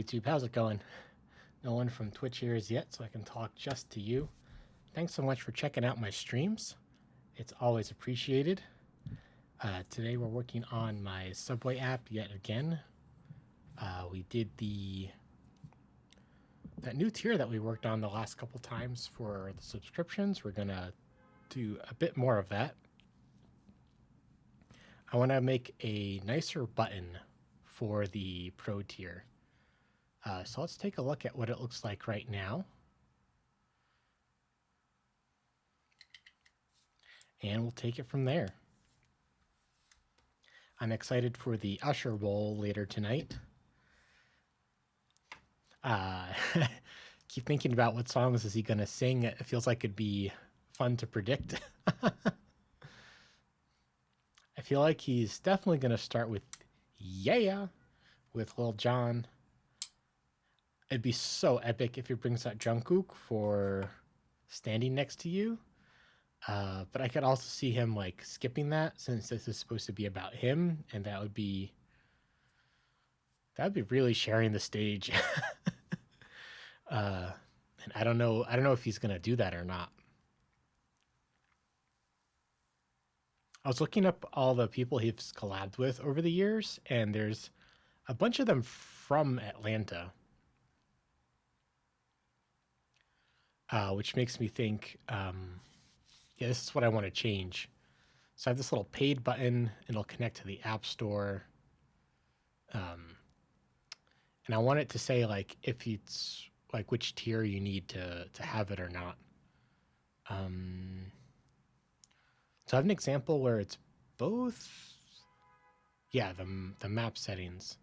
YouTube, how's it going? No one from Twitch here is yet, so I can talk just to you. Thanks so much for checking out my streams. It's always appreciated. Today we're working on my Subway app yet again. We did that new tier that we worked on the last couple times for the subscriptions. We're gonna do a bit more of that. I want to make a nicer button for the Pro tier. So let's take a look at what it looks like right now. And we'll take it from there. I'm excited for the Usher Bowl later tonight. Keep thinking about what songs is he going to sing. It feels like it'd be fun to predict. I feel like he's definitely going to start with Yeah with Lil Jon. It'd be so epic if he brings out Jungkook for Standing Next to You. But I could also see him like skipping that since this is supposed to be about him, and that would be really sharing the stage. And I don't know if he's gonna do that or not. I was looking up all the people he's collabed with over the years, and there's a bunch of them from Atlanta, which makes me think, yeah, this is what I want to change. So I have this little paid button. It'll connect to the App Store. And I want it to say like if it's like which tier you need to have it or not. So I have an example where it's both. Yeah, the map settings.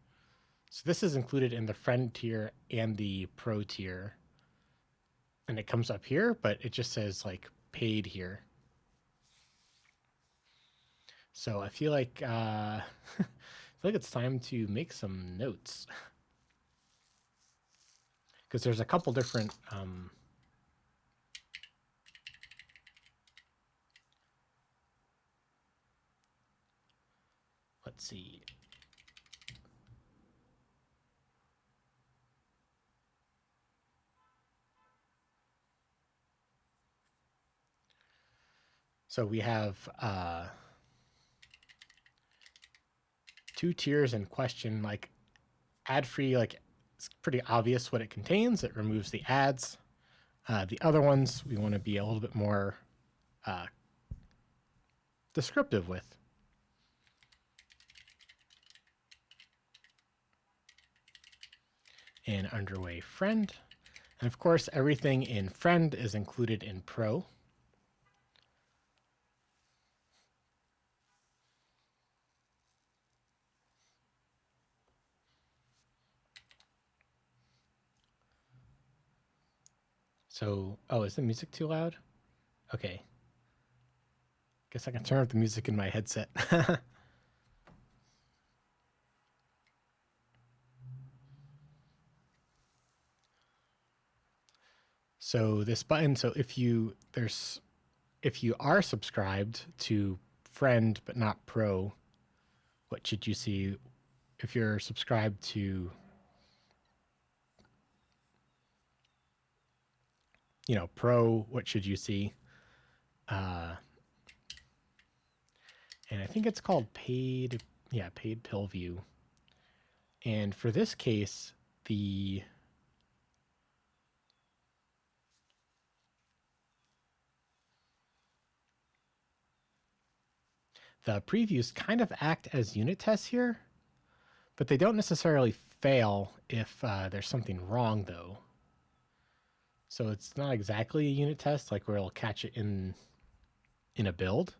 So this is included in the friend tier and the pro tier. And it comes up here, but it just says like paid here. So I feel like I feel like it's time to make some notes. Because there's a couple different let's see. So we have two tiers in question, like ad-free, like it's pretty obvious what it contains. It removes the ads. The other ones we want to be a little bit more descriptive with. In underway friend. And of course, everything in friend is included in pro. So, oh, is the music too loud? Okay. Guess I can turn up the music in my headset. So this button, so if you are subscribed to friend but not pro, what should you see? If you're subscribed to, pro, what should you see? And I think it's called paid pill view. And for this case, the previews kind of act as unit tests here, but they don't necessarily fail if there's something wrong, though. So it's not exactly a unit test, like where it'll catch it in a build.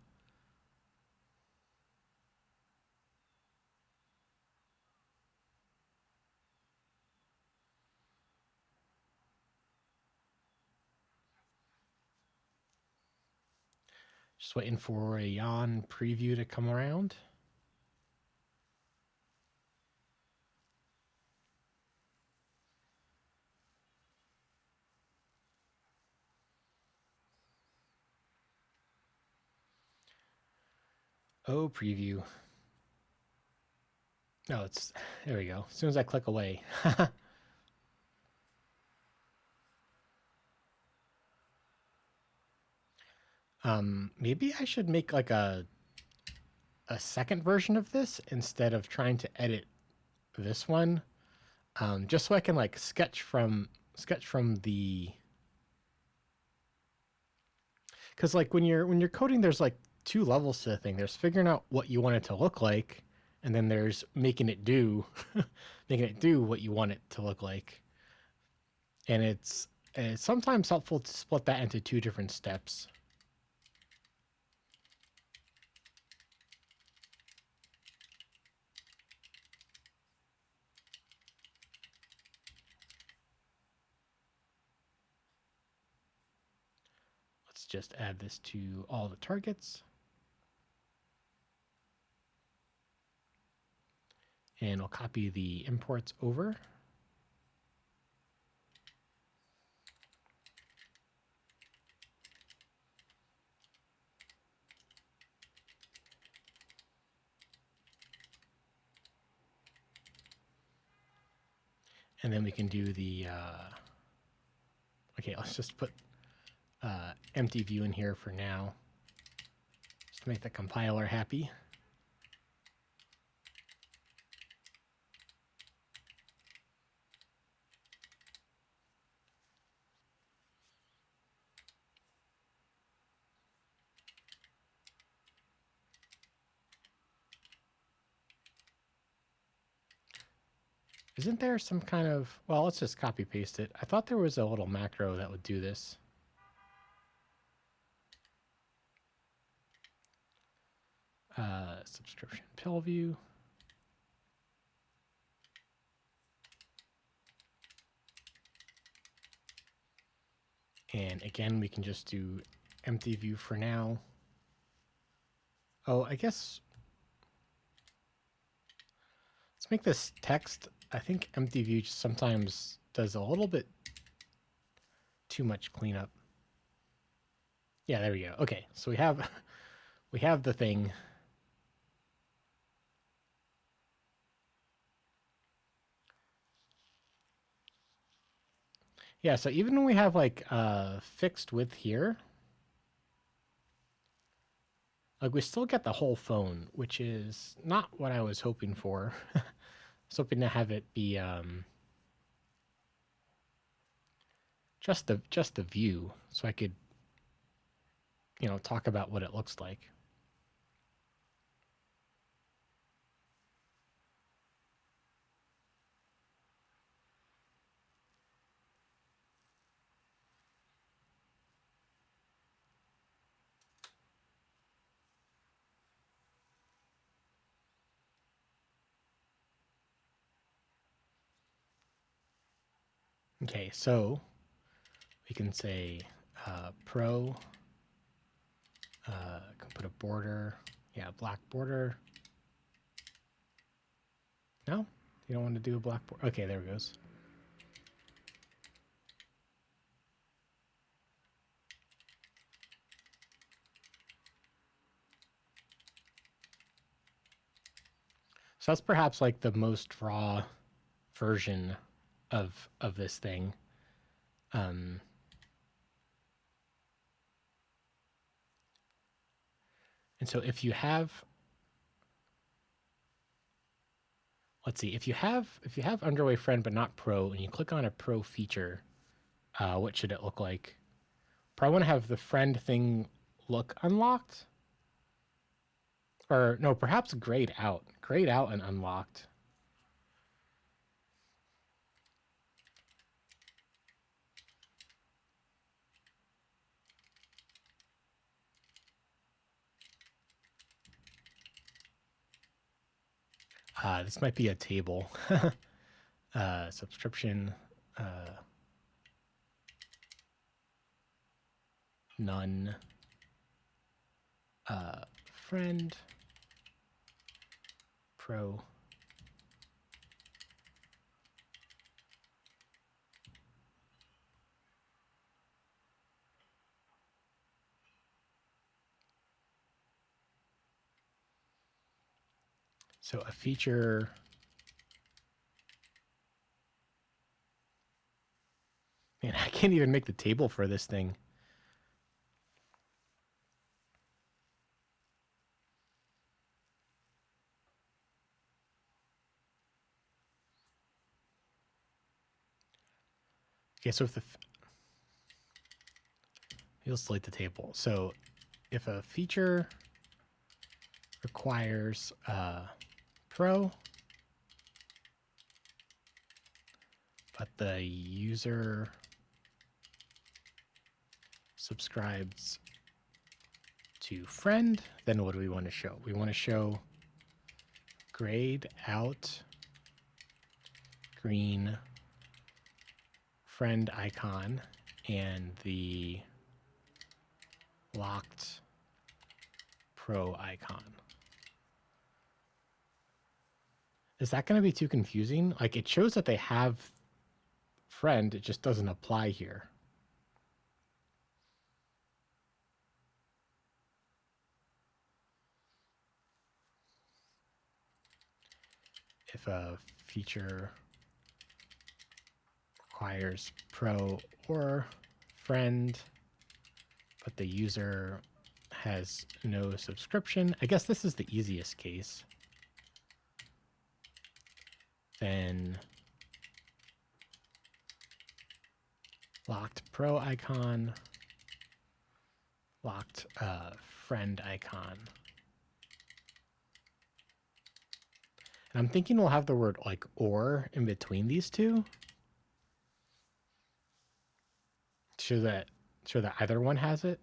Just waiting for a yawn preview to come around. Oh, preview. No, there we go. As soon as I click away. Maybe I should make like a second version of this instead of trying to edit this one, just so I can like sketch from the, because like when you're coding, there's like two levels to the thing. There's figuring out what you want it to look like, and then there's making it do making it do what you want it to look like. And it's sometimes helpful to split that into two different steps. Let's just add this to all the targets. And I'll copy the imports over. And then we can do the, okay, let's just put empty view in here for now, just to make the compiler happy. Isn't there some kind of, well, let's just copy paste it. I thought there was a little macro that would do this. Subscription pill view. And again, we can just do empty view for now. Oh, I guess let's make this text. I think empty view sometimes does a little bit too much cleanup. Yeah, there we go. Okay, so we have the thing. Yeah, so even when we have like fixed width here, like we still get the whole phone, which is not what I was hoping for. I was hoping to have it be just the view, so I could, you know, talk about what it looks like. Okay, so we can say pro, can put a border, yeah, black border. No, you don't want to do a black border. Okay, there it goes. So that's perhaps like the most raw version of this thing. And so if you have, let's see, if you have underway friend but not pro, and you click on a pro feature, what should it look like? Probably want to have the friend thing look unlocked, or no, perhaps grayed out and unlocked. This might be a table. Subscription, none, friend, pro. So a feature, man, I can't even make the table for this thing. Okay, so if you'll select the table. So if a feature requires Pro, but the user subscribes to friend, then what do we want to show? We want to show grayed out green friend icon and the locked Pro icon. Is that going to be too confusing? Like, it shows that they have friend, it just doesn't apply here. If a feature requires Pro or friend, but the user has no subscription, I guess this is the easiest case, then locked Pro icon, locked friend icon. And I'm thinking we'll have the word like or in between these two. Show that either one has it.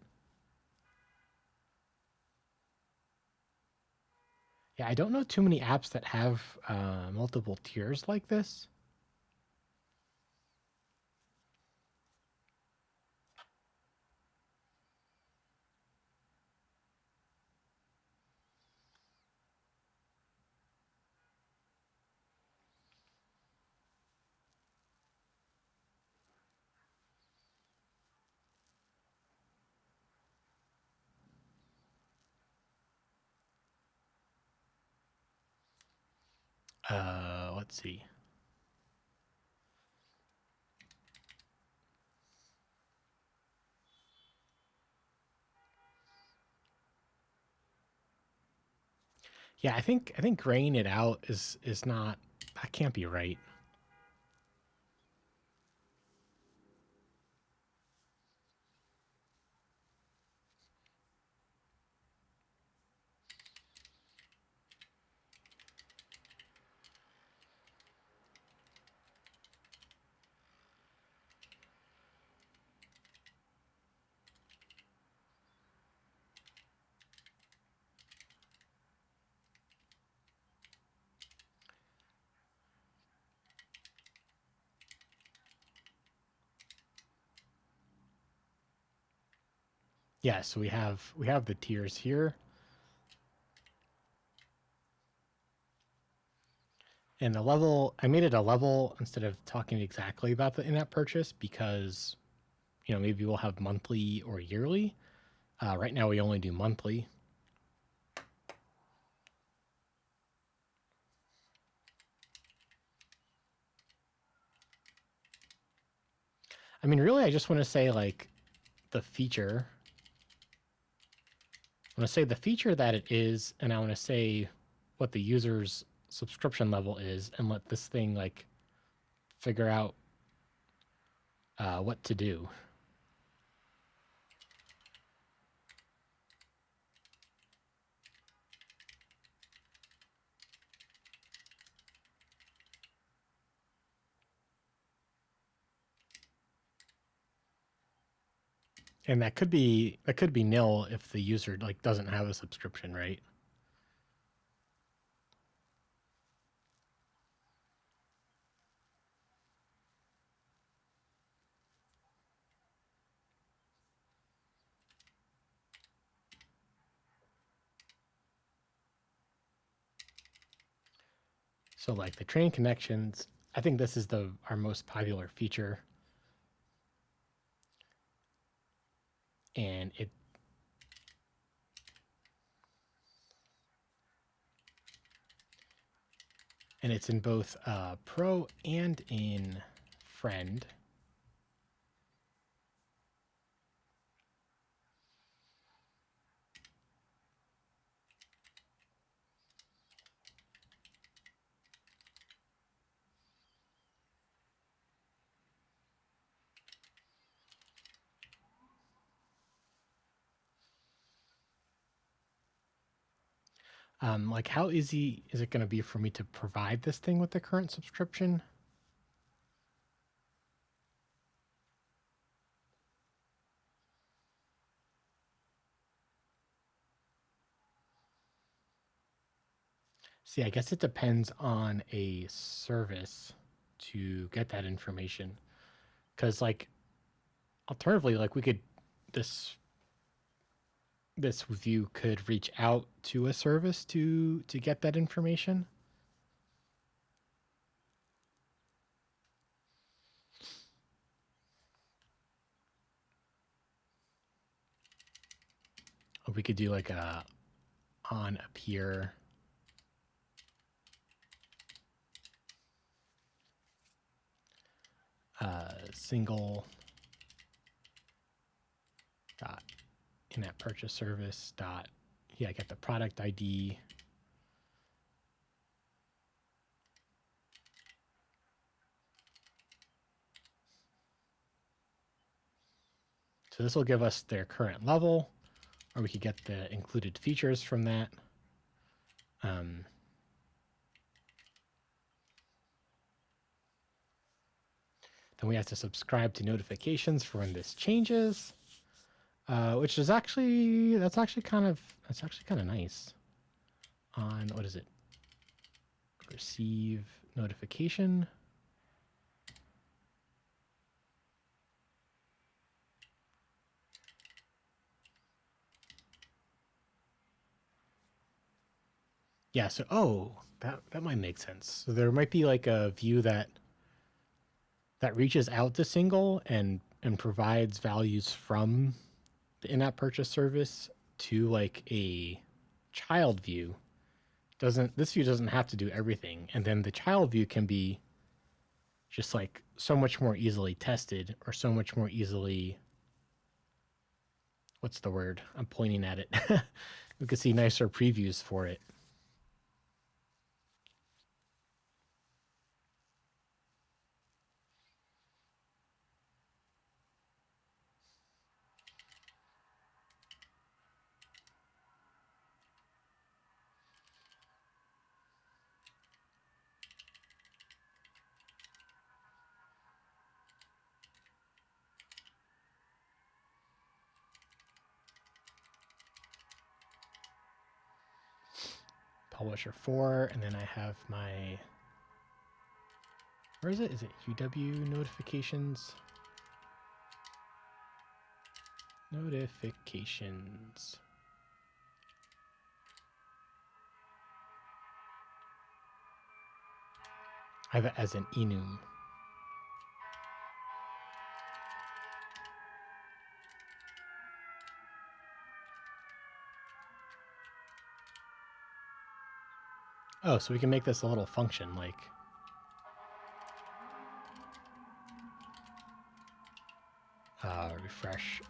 Yeah, I don't know too many apps that have multiple tiers like this. Let's see. Yeah, I think graying it out is not, that can't be right. Yeah, so we have the tiers here. And the level, I made it a level instead of talking exactly about the in-app purchase because, you know, maybe we'll have monthly or yearly. Right now we only do monthly. I mean, really, I just want to say like the feature. I want to say the feature that it is, and I want to say what the user's subscription level is, and let this thing like figure out what to do. And that could be nil if the user like doesn't have a subscription, right? So like the train connections, I think this is our most popular feature. And it's in both Pro and in Friend. Like how easy is it going to be for me to provide this thing with the current subscription? See, I guess it depends on a service to get that information. Because like alternatively, like we could this view could reach out to a service to get that information. Or we could do like a on appear single dot in-app purchase service dot get the product ID. So this will give us their current level, or we could get the included features from that. Then we have to subscribe to notifications for when this changes, which is actually that's actually kind of nice. On what is it? Receive notification. Yeah, so that might make sense. So there might be like a view that reaches out to single and provides values from the in-app purchase service to like a child view. This view doesn't have to do everything, and then the child view can be just like so much more easily tested, or so much more easily, what's the word? I'm pointing at it. We could see nicer previews for it. Publisher 4, and then I have my, where is it? Is it UW notifications? Notifications. I have it as an enum. Oh, so we can make this a little function like refresh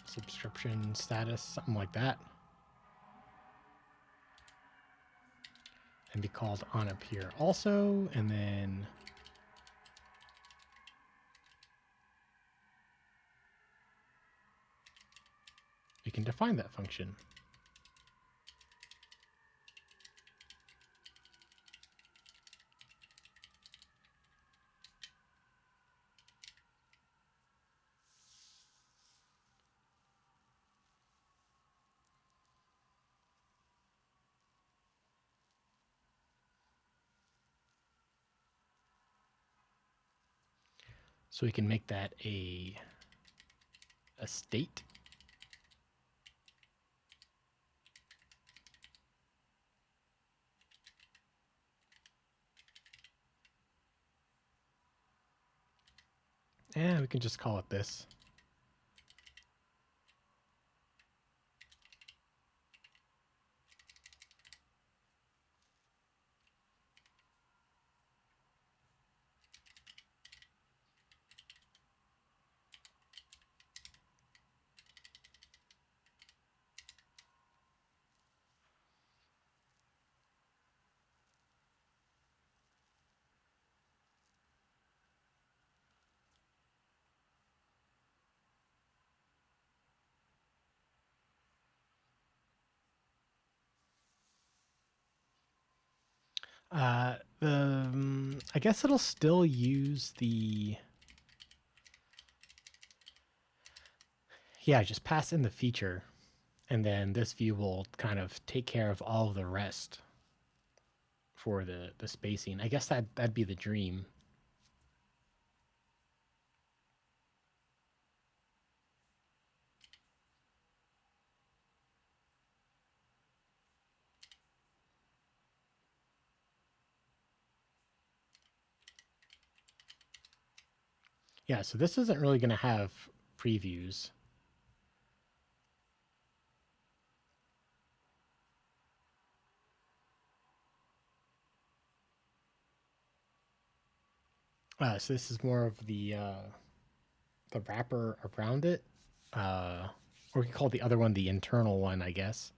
subscription status, something like that. And be called on appear also, and then we can define that function. So we can make that a state. And we can just call it this. I guess it'll still use the... Yeah, just pass in the feature, and then this view will kind of take care of all of the rest for the spacing. I guess that'd be the dream. Yeah, so this isn't really going to have previews. So this is more of the wrapper around it. Or we could call the other one the internal one, I guess.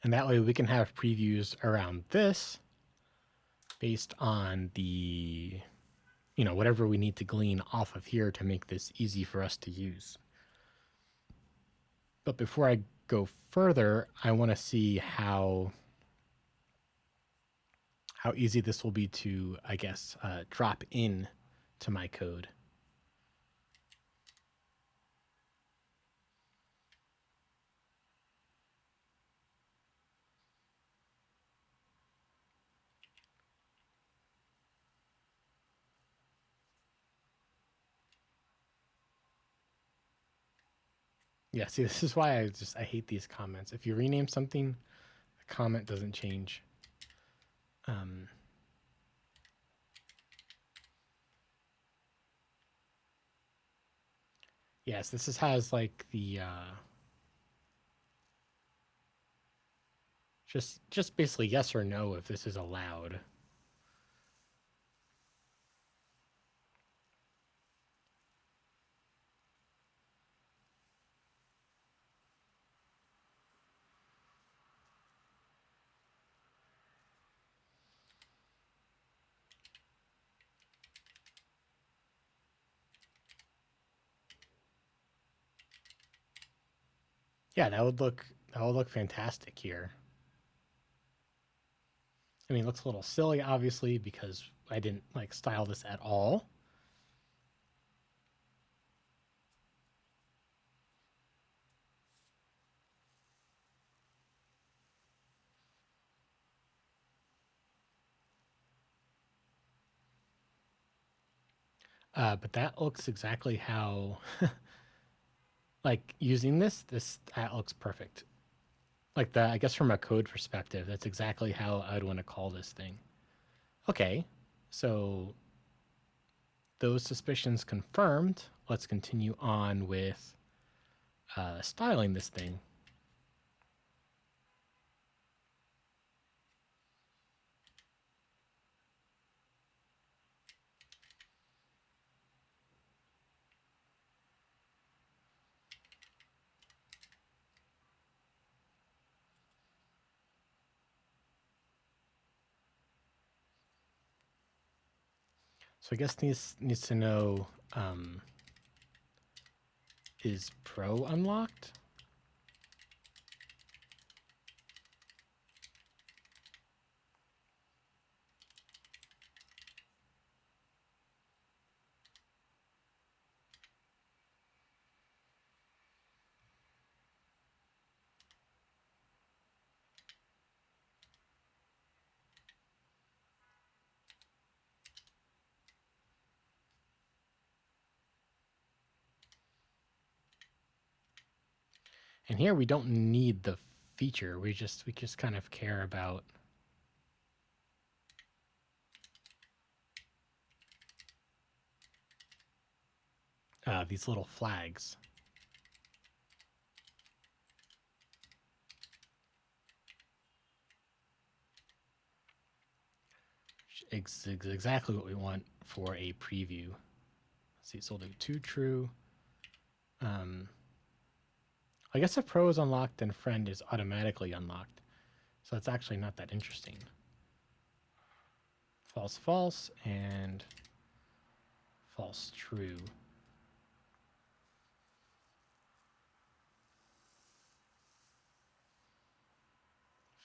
And that way we can have previews around this based on the, whatever we need to glean off of here to make this easy for us to use. But before I go further, I want to see how easy this will be to, I guess, drop in to my code. Yeah, see, this is why I hate these comments. If you rename something, the comment doesn't change. Yes, this has like the just basically yes or no if this is allowed. Yeah, that would look fantastic here. I mean, it looks a little silly, obviously, because I didn't like style this at all. But that looks exactly how, like using that looks perfect. Like that, I guess from a code perspective, that's exactly how I'd want to call this thing. Okay, so those suspicions confirmed. Let's continue on with styling this thing. So I guess needs to know, is Pro unlocked? And here we don't need the feature. We just kind of care about these little flags. exactly what we want for a preview. Let's see, so we'll do 2 true. I guess if pro is unlocked, then friend is automatically unlocked. So it's actually not that interesting. False, false, and false, true.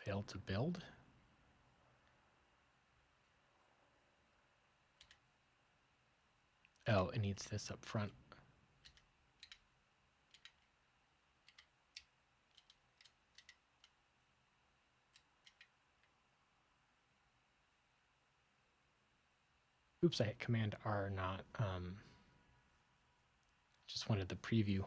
Failed to build. Oh, it needs this up front. Oops, I hit Command R, not just wanted the preview.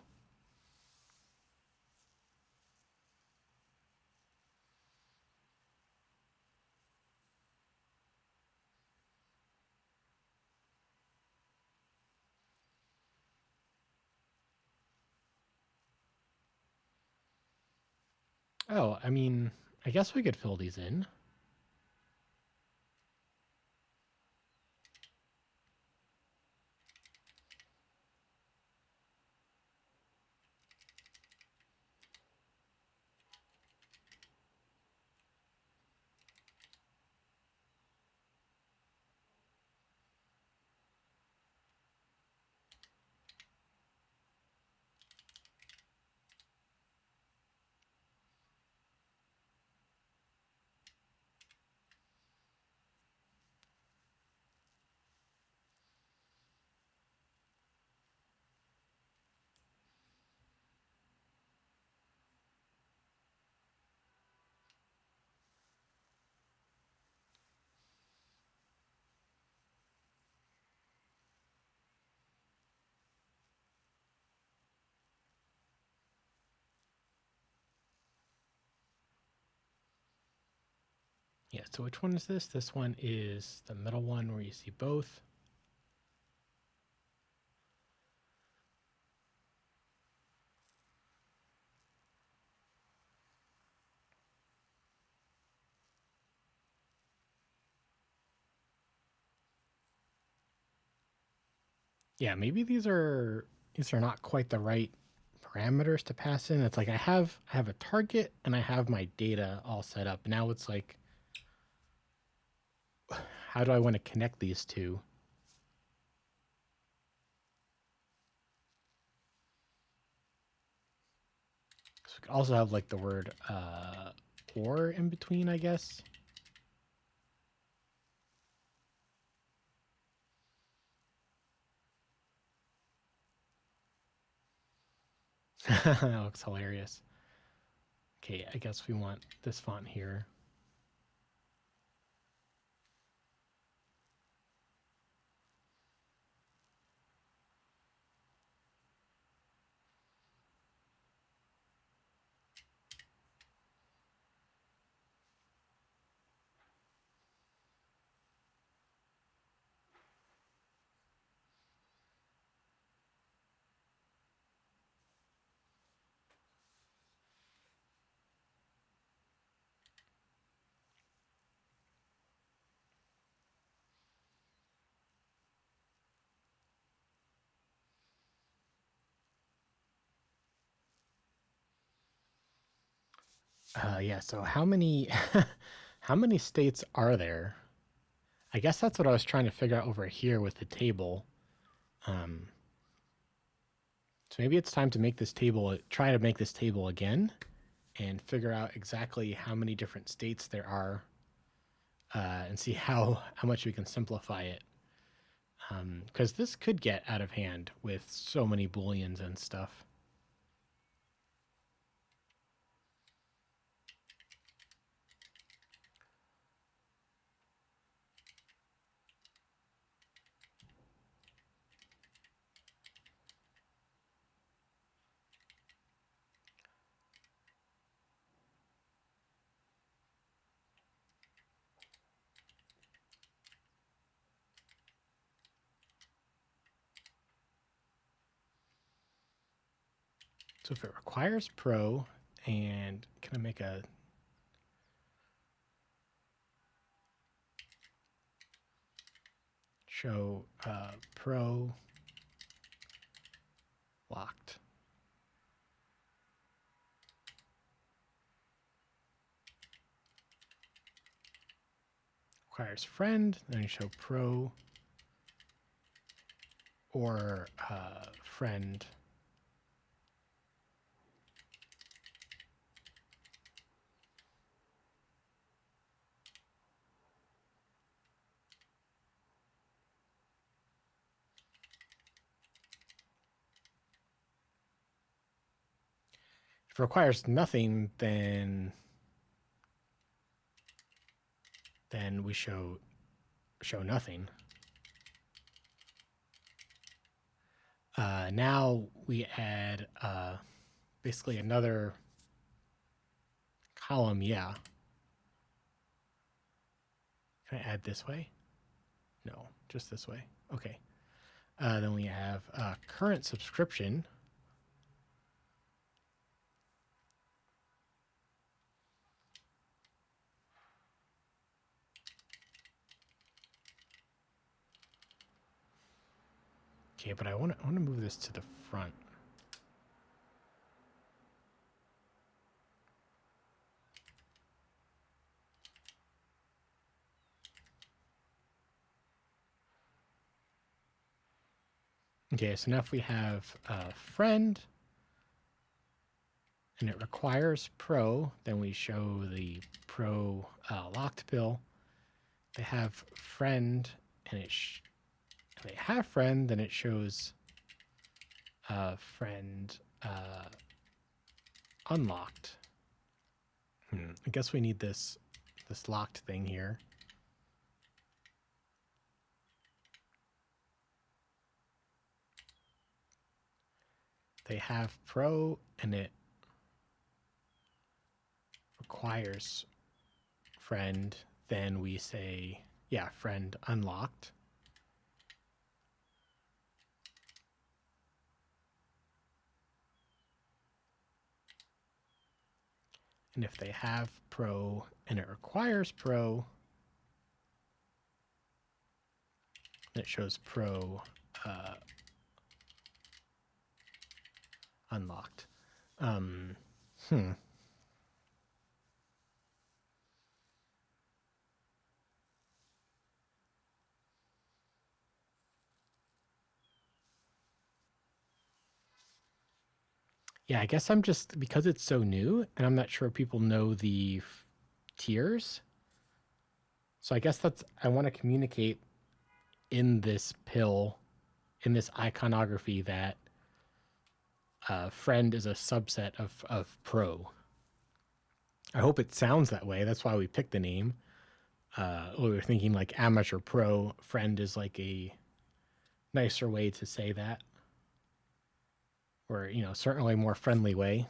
Oh, I mean, I guess we could fill these in. Yeah, so which one is this? This one is the middle one where you see both. Yeah, maybe these are not quite the right parameters to pass in. It's like I have a target and I have my data all set up. Now it's like, how do I want to connect these two? So we could also have like the word or in between, I guess. That looks hilarious. Okay, I guess we want this font here. Yeah, so how many how many states are there? I guess that's what I was trying to figure out over here with the table. So maybe it's time to make this table, try to make this table again and figure out exactly how many different states there are and see how much we can simplify it. Because this could get out of hand with so many booleans and stuff. So if it requires pro, and can I make a show pro locked. Requires friend, then show pro or friend. If it requires nothing, then we show nothing. Now we add basically another column. Yeah. Can I add this way? No, just this way. Okay. Then we have current subscription. Okay, but I want to move this to the front. Okay, so now if we have a friend and it requires pro, then we show the pro locked pill. They have friend and if they have friend, then it shows friend unlocked. I guess we need this locked thing here. They have pro and it requires friend, then we say, yeah, friend unlocked. And if they have pro and it requires pro, then it shows pro unlocked. Yeah, I guess I'm just, because it's so new and I'm not sure people know the tiers. So I guess I want to communicate in this pill, in this iconography, that friend is a subset of pro. I hope it sounds that way. That's why we picked the name. We were thinking like amateur pro. Friend is like a nicer way to say that. Or, certainly a more friendly way.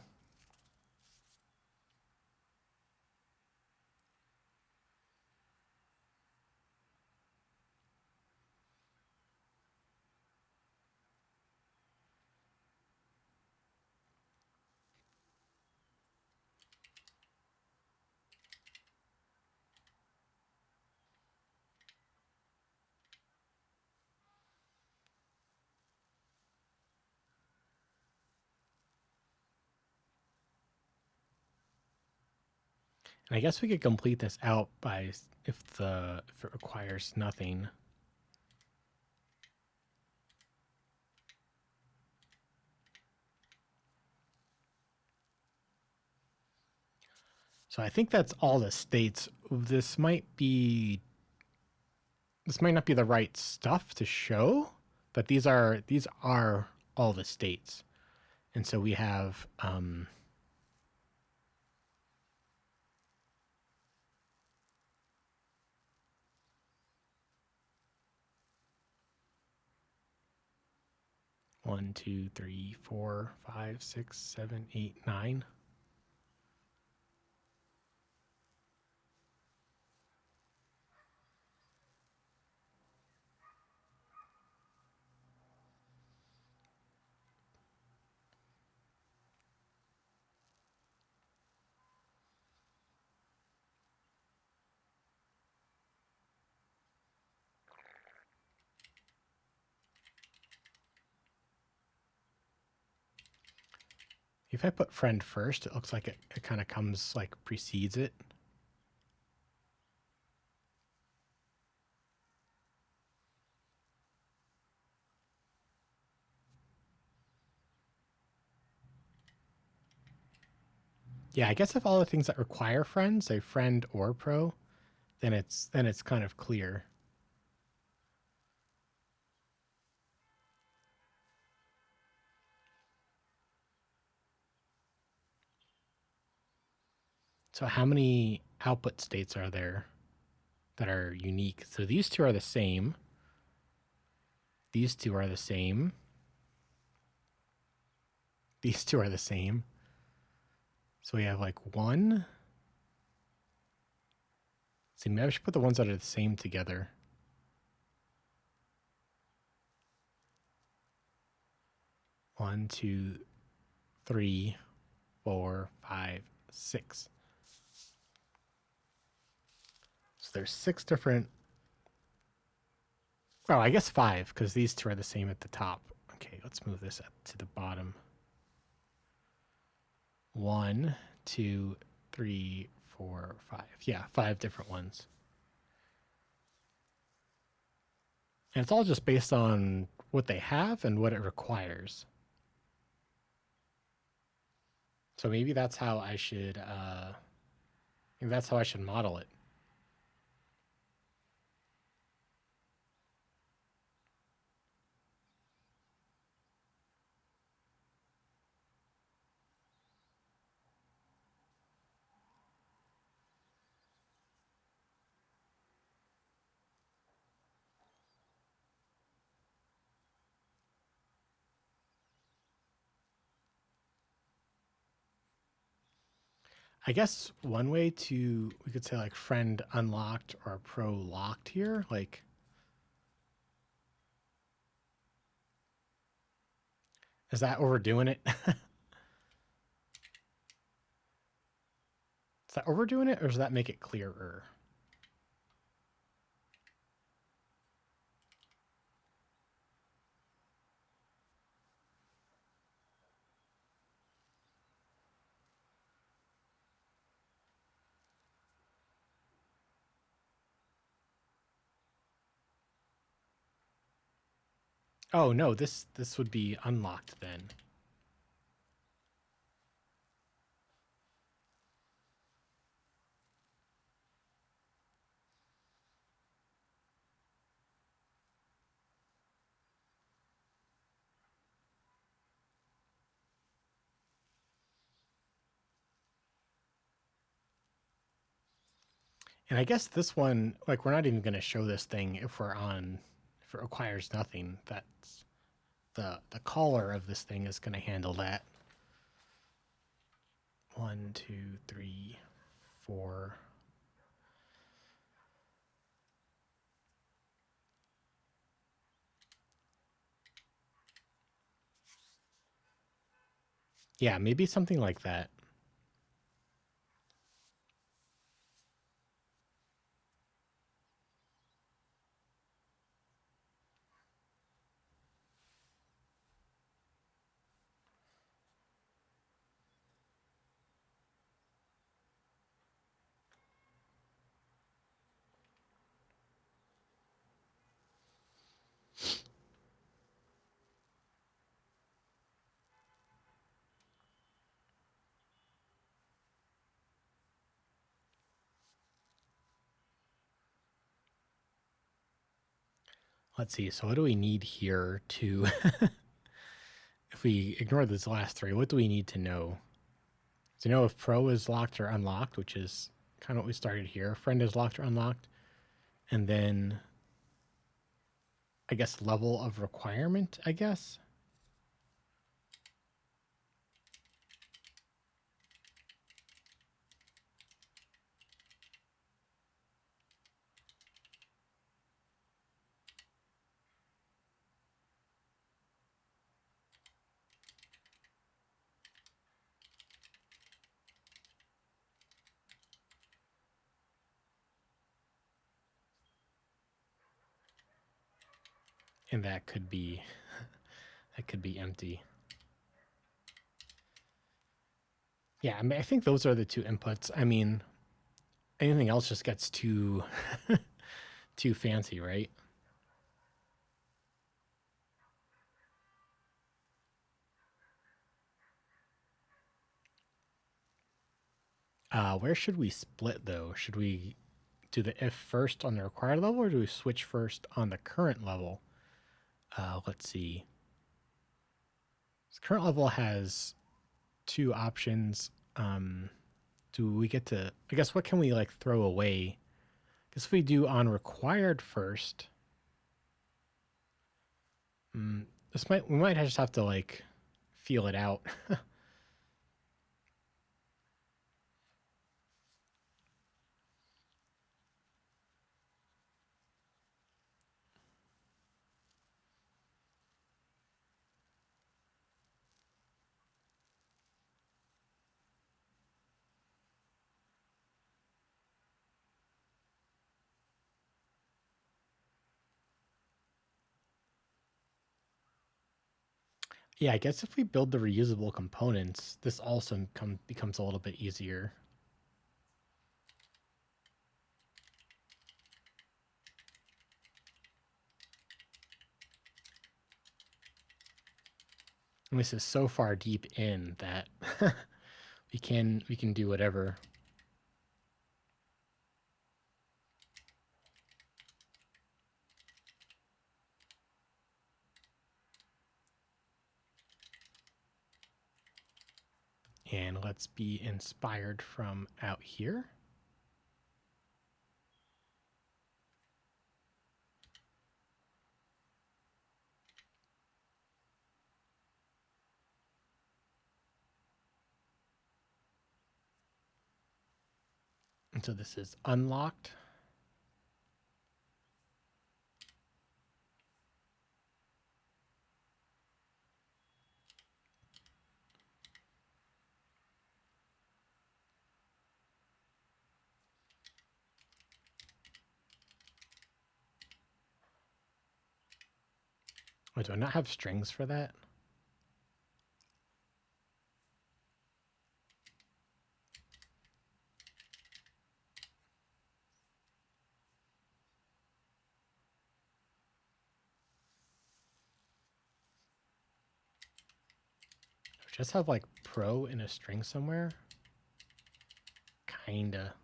And I guess we could complete this out by if it requires nothing. So I think that's all the states. This might not be the right stuff to show, but these are all the states. And so we have 1, 2, 3, 4, 5, 6, 7, 8, 9. If I put friend first, it looks like it kind of comes like precedes it. Yeah, I guess if all the things that require friends, say friend or pro, then it's kind of clear. So how many output states are there that are unique? So these two are the same. These two are the same. These two are the same. So we have like one. See, maybe I should put the ones that are the same together. One, two, three, 4, 5, 6. So there's 6 different. Oh, I guess 5 because these two are the same at the top. Okay, let's move this up to the bottom. 1, 2, 3, 4, 5. Yeah, 5 different ones. And it's all just based on what they have and what it requires. So maybe that's how I should model it. I guess one way we could say like friend unlocked or pro locked here. Like, is that overdoing it? Is that overdoing it or does that make it clearer? Oh no, this would be unlocked then. And I guess this one, like, we're not even going to show this thing if it requires nothing. That's the caller of this thing is going to handle that. 1, 2, 3, 4. Yeah, maybe something like that. Let's see. So what do we need here to if we ignore these last 3, what do we need to know? To know if pro is locked or unlocked, which is kind of what we started here. Friend is locked or unlocked. And then I guess level of requirement, I guess. And that could be empty. Yeah, I mean, I think those are the two inputs. I mean, anything else just gets too too fancy, right? Where should we split though? Should we do the if first on the required level, or do we switch first on the current level? Let's see. This current level has two options. Do we get to? I guess what can we like throw away? I guess if we do on required first, this might we might just have to like feel it out. Yeah, I guess if we build the reusable components, this also becomes a little bit easier. And this is so far deep in that we can do whatever. And let's be inspired from out here. And so this is unlocked. Oh, do I not have strings for that? Do I just have like pro in a string somewhere? Kinda.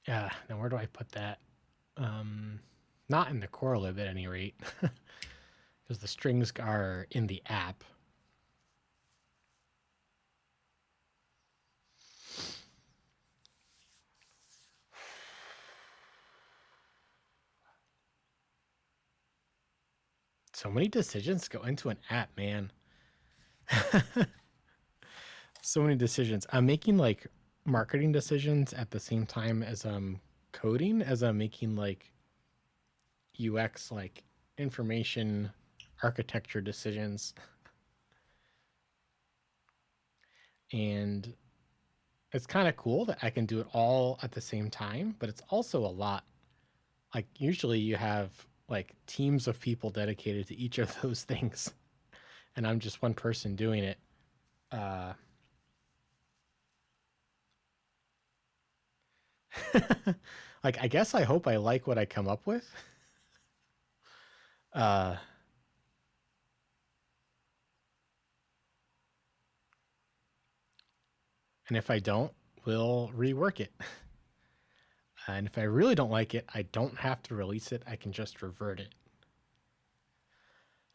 Yeah, now where do I put that? Not in the core lib at any rate, because the strings are in the app. So many decisions go into an app, man. So many decisions. I'm making like marketing decisions at the same time as I'm coding, as I'm making like UX, like information architecture decisions. And it's kind of cool that I can do it all at the same time, but it's also a lot. Like usually you have like teams of people dedicated to each of those things, and I'm just one person doing it. Uh, like I guess I hope I like what I come up with. Uh, and if I don't, we'll rework it. And if I really don't like it, I don't have to release it. I can just revert it.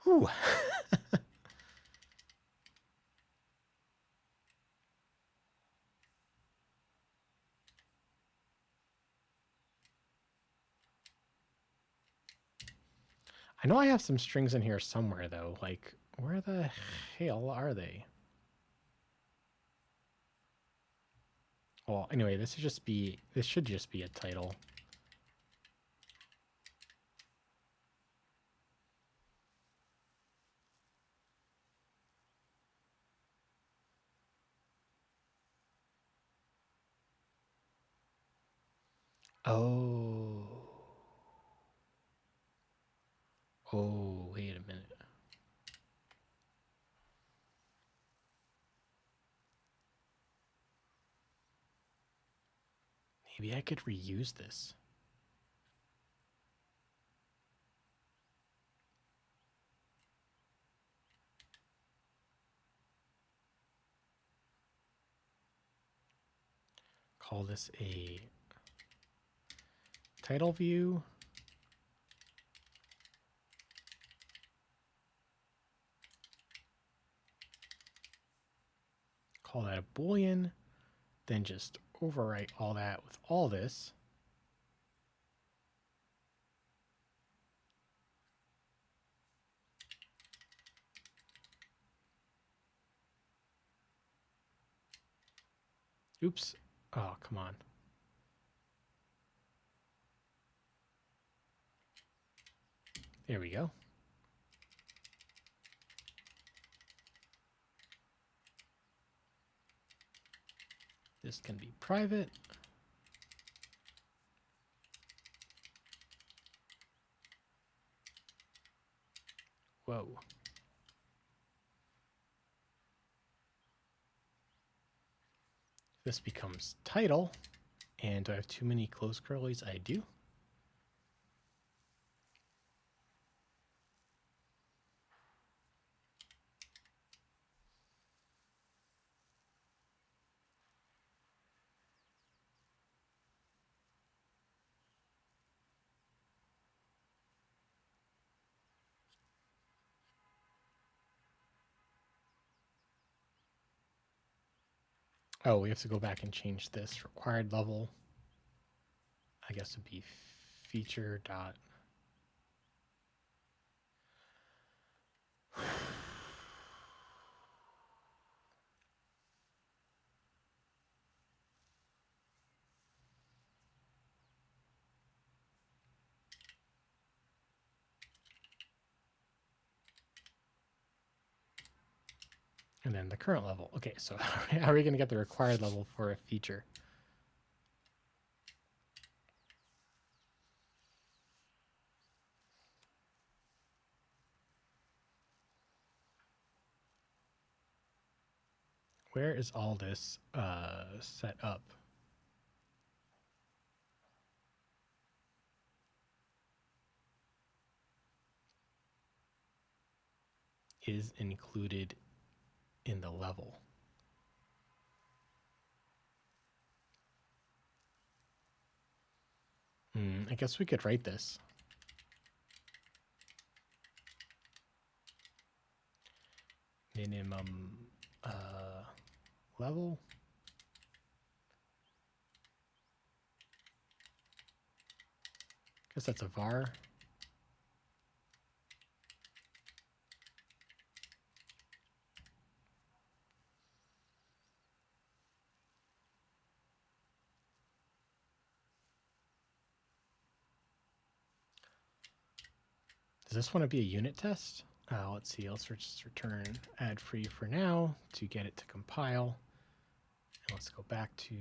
Whew. I know I have some strings in here somewhere though. Like, where the hell are they? Well, anyway, this should just be a title. Oh. Oh, wait a minute. Maybe I could reuse this. Call this a title view. Call that a Boolean. Then just overwrite all that with all this. Oops. Oh, come on. There we go. This can be private. Whoa. This becomes title. And do I have too many close curlies? I do. Oh, we have to go back and change this required level. I guess it'd be feature dot. And then the current level. Okay, so how are we going to get the required level for a feature? Where is all this set up? Is included in the level. I guess we could write this. Minimum level. Guess that's a var. Does this want to be a unit test? Let's see, let's just return add free for now to get it to compile. And let's go back to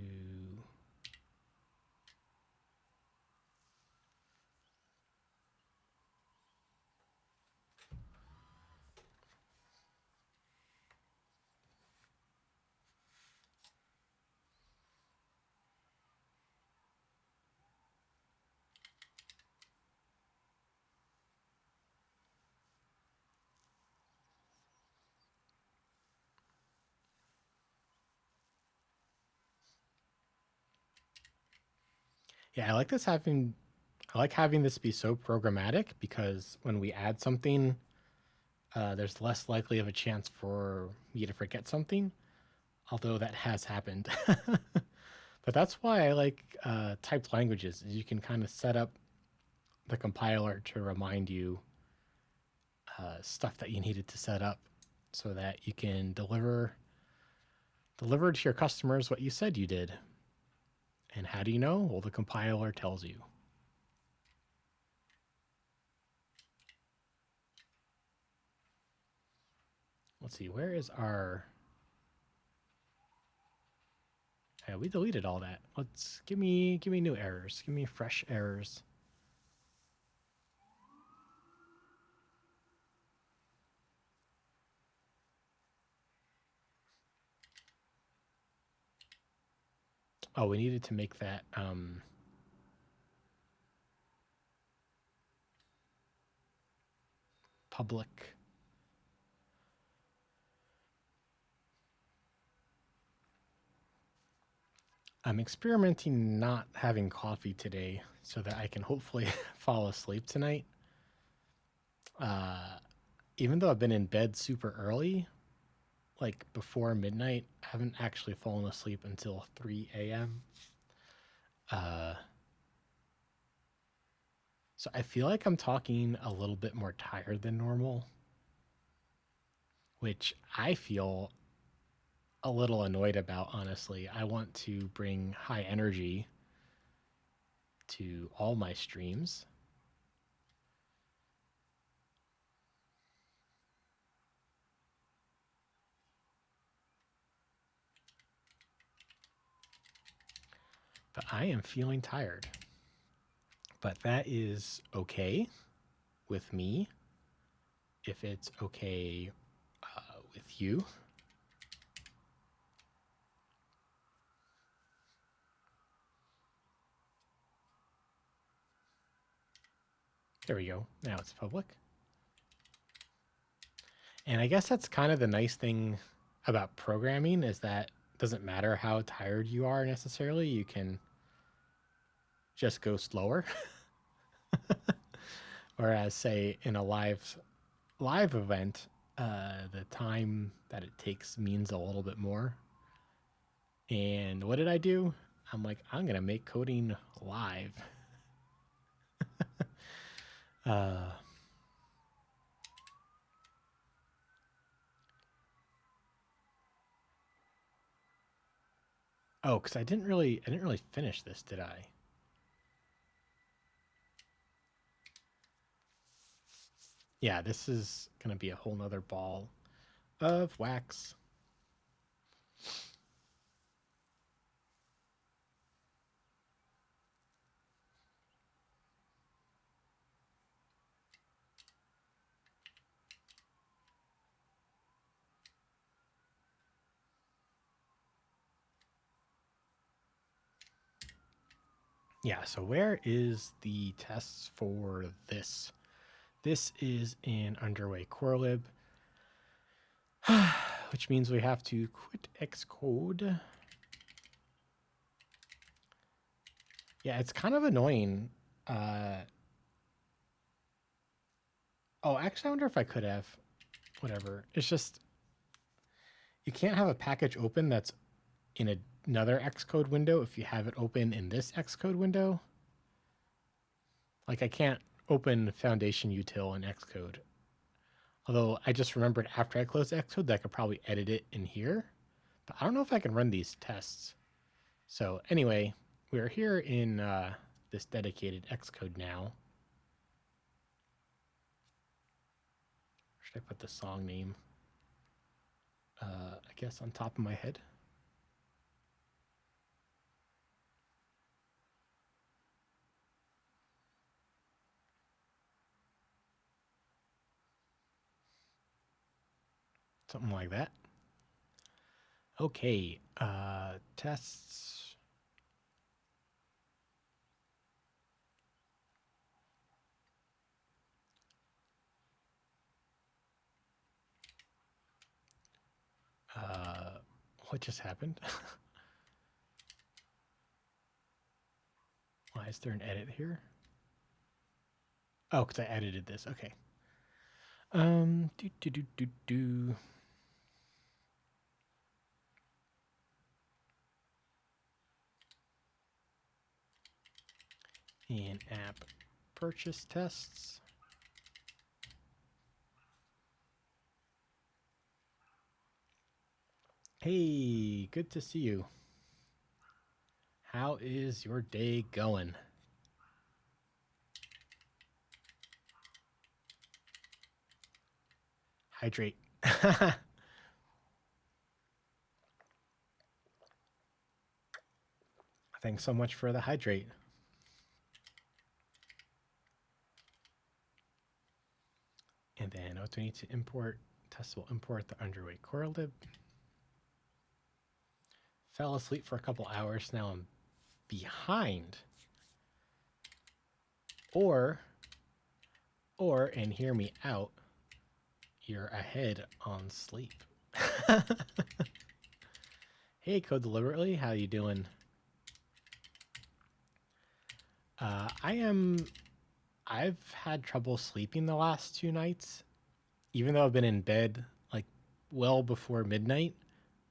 yeah, I like having this be so programmatic because when we add something, there's less likely of a chance for me to forget something, although that has happened. But that's why I like typed languages. You can kind of set up the compiler to remind you stuff that you needed to set up so that you can deliver to your customers what you said you did. And how do you know? Well, the compiler tells you. Let's see, where is our... Yeah, we deleted all that. Let's give me new errors. Give me fresh errors. Oh, we needed to make that public. I'm experimenting not having coffee today so that I can hopefully fall asleep tonight. Even though I've been in bed super early, like before midnight, I haven't actually fallen asleep until 3 a.m. So I feel like I'm talking a little bit more tired than normal, which I feel a little annoyed about, honestly. I want to bring high energy to all my streams. But I am feeling tired. But that is okay with me. If it's okay with you. There we go. Now it's public. And I guess that's kind of the nice thing about programming is that it doesn't matter how tired you are necessarily. You can just go slower. Whereas, say, in a live event, the time that it takes means a little bit more. And what did I do? I'm like, I'm gonna make coding live. Oh, because I didn't really finish this, did I? Yeah, this is gonna be a whole nother ball of wax. Yeah, so where is the tests for this? This is in underway core lib, which means we have to quit Xcode. Yeah, it's kind of annoying. Oh, actually, I wonder if I could have. Whatever. It's just you can't have a package open that's in another Xcode window if you have it open in this Xcode window. Like I can't open Foundation Util in Xcode. Although I just remembered after I closed Xcode that I could probably edit it in here. But I don't know if I can run these tests. So anyway, we're here in this dedicated Xcode now. Should I put the song name? I guess on top of my head. Something like that. Okay, tests. What just happened? Why is there an edit here? Oh, because I edited this. Okay. Do. In-app purchase tests. Hey, good to see you. How is your day going? Hydrate. Thanks so much for the hydrate. And then what do we need to import? Test will import the underweight core lib. Fell asleep for a couple hours. Now I'm behind. Or, and hear me out, you're ahead on sleep. Hey, Code Deliberately, how you doing? I've had trouble sleeping the last 2 nights. Even though I've been in bed like well before midnight,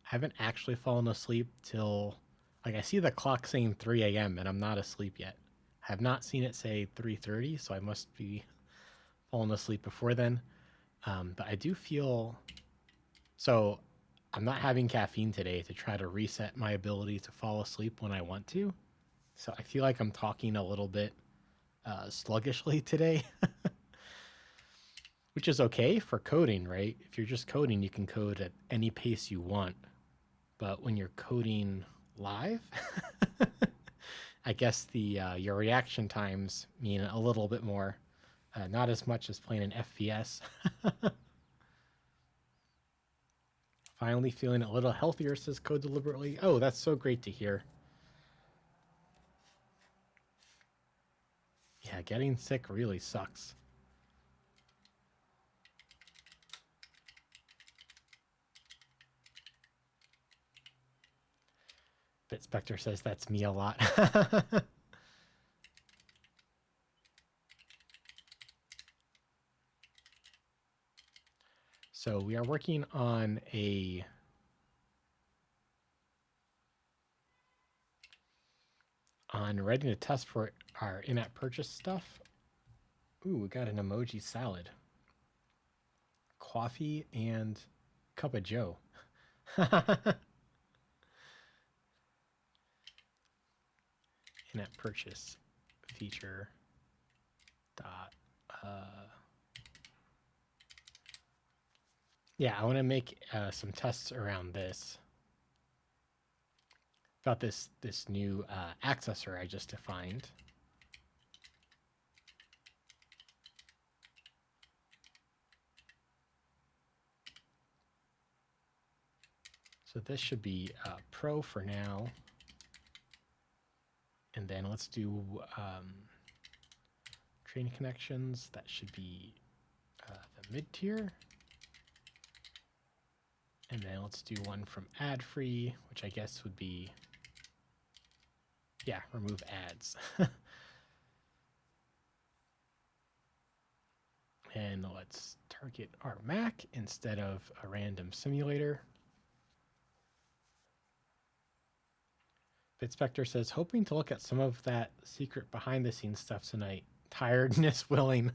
I haven't actually fallen asleep till, like, I see the clock saying 3 a.m. and I'm not asleep yet. I have not seen it say 3:30, so I must be falling asleep before then. But I do feel, so I'm not having caffeine today to try to reset my ability to fall asleep when I want to. So I feel like I'm talking a little bit sluggishly today, which is okay for coding, right? If you're just coding, you can code at any pace you want. But when you're coding live, I guess the your reaction times mean a little bit more, not as much as playing an FPS. Finally feeling a little healthier, says Code Deliberately. Oh, that's so great to hear. Yeah, getting sick really sucks. BitSpectre says that's me a lot. So we are working on writing a test for our in-app purchase stuff. Ooh, we got an emoji salad. Coffee and cup of joe. In-app purchase feature dot yeah, I want to make some tests around this, about this new accessor I just defined. So this should be pro for now. And then let's do train connections. That should be the mid tier. And then let's do one from ad free, which I guess would be, yeah, remove ads. And let's target our Mac instead of a random simulator. BitSpectre says, hoping to look at some of that secret behind the scenes stuff tonight. Tiredness willing.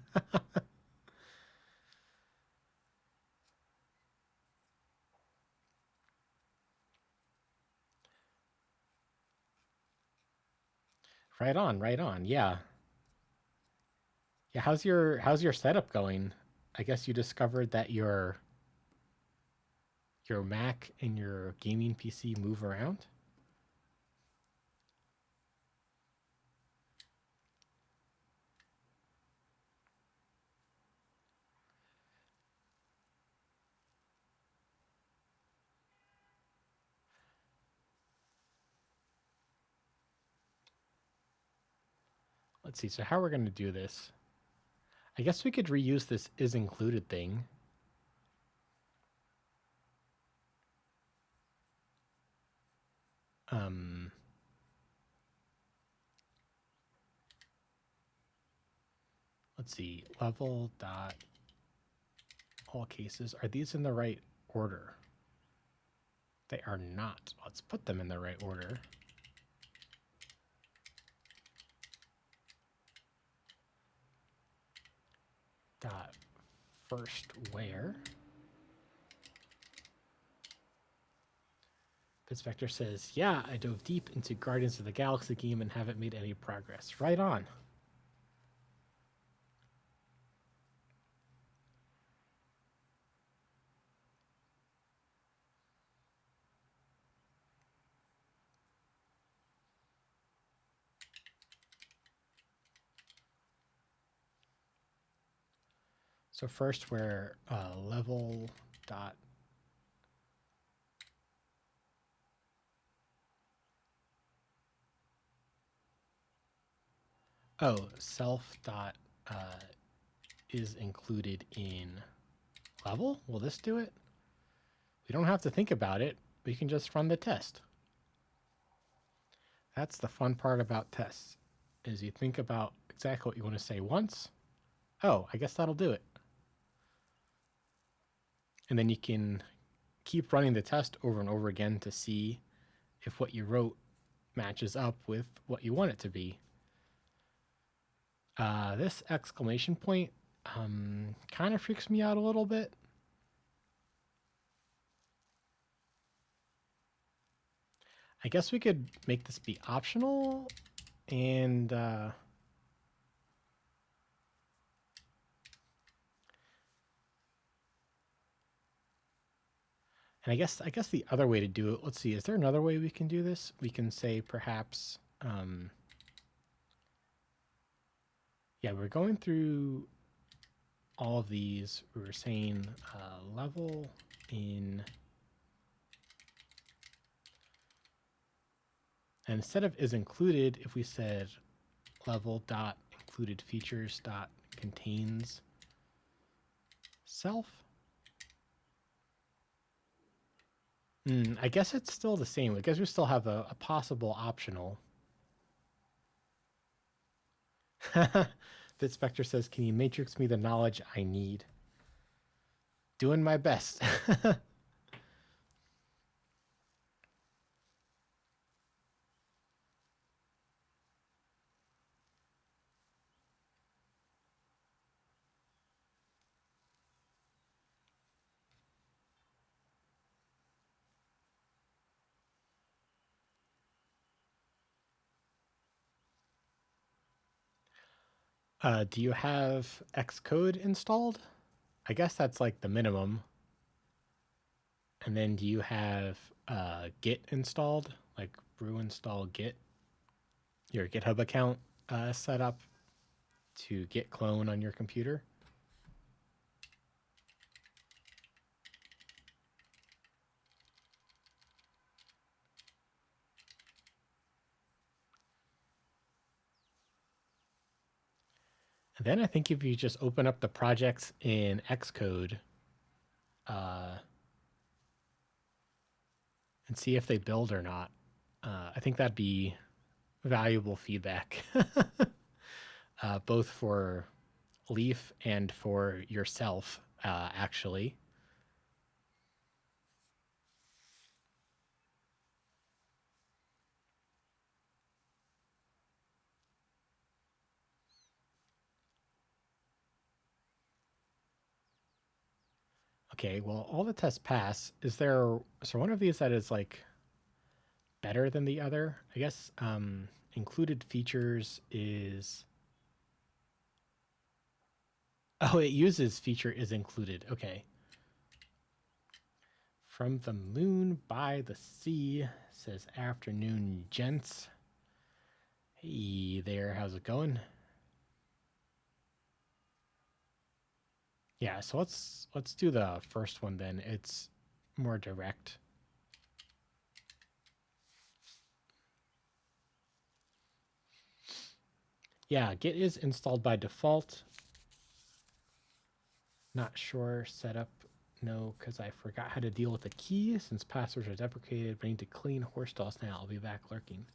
Right on, right on. Yeah. Yeah, how's your setup going? I guess you discovered that your Mac and your gaming PC move around? Let's see. So how we're going to do this? I guess we could reuse this is included thing. Let's see. Level dot all cases. Are these in the right order? They are not. Let's put them in the right order. Dot first where. Bitspector says, yeah, I dove deep into Guardians of the Galaxy game and haven't made any progress. Right on. So first we're level dot. Oh, self dot is included in level. Will this do it? We don't have to think about it. We can just run the test. That's the fun part about tests, is you think about exactly what you want to say once. Oh, I guess that'll do it. And then you can keep running the test over and over again to see if what you wrote matches up with what you want it to be. This exclamation point kind of freaks me out a little bit. I guess we could make this be optional and I guess the other way to do it, let's see, is there another way we can do this? We can say perhaps, yeah, we're going through all of these. We were saying level in, and instead of is included, if we said level dot included features dot contains self. I guess it's still the same. I guess we still have a possible optional. Bitspector says, can you matrix me the knowledge I need? Doing my best. Do you have Xcode installed? I guess that's like the minimum. And then do you have Git installed? Like brew install Git? Your GitHub account set up to Git clone on your computer? And then I think if you just open up the projects in Xcode and see if they build or not, I think that'd be valuable feedback, both for Leaf and for yourself, actually. Okay, well, all the tests pass. Is there one of these that is like better than the other? I guess included features is. Oh, it uses feature is included. Okay. From the moon by the sea, says afternoon, gents. Hey there, how's it going? Yeah, so let's do the first one then. It's more direct. Yeah, Git is installed by default. Not sure setup. No, because I forgot how to deal with the key since passwords are deprecated. I need to clean horse stalls now. I'll be back lurking.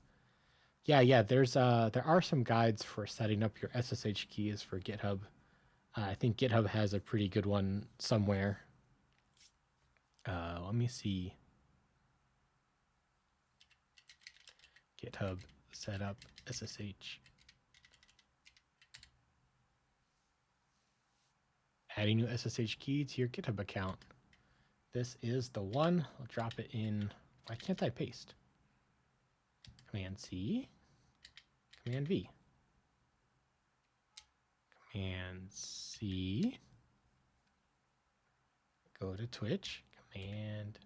Yeah. There's there are some guides for setting up your SSH keys for GitHub. I think GitHub has a pretty good one somewhere. Let me see. GitHub setup SSH. Adding new SSH key to your GitHub account. This is the one. I'll drop it in Why can't I paste? Command C, Command V, Command C, go to Twitch, Command.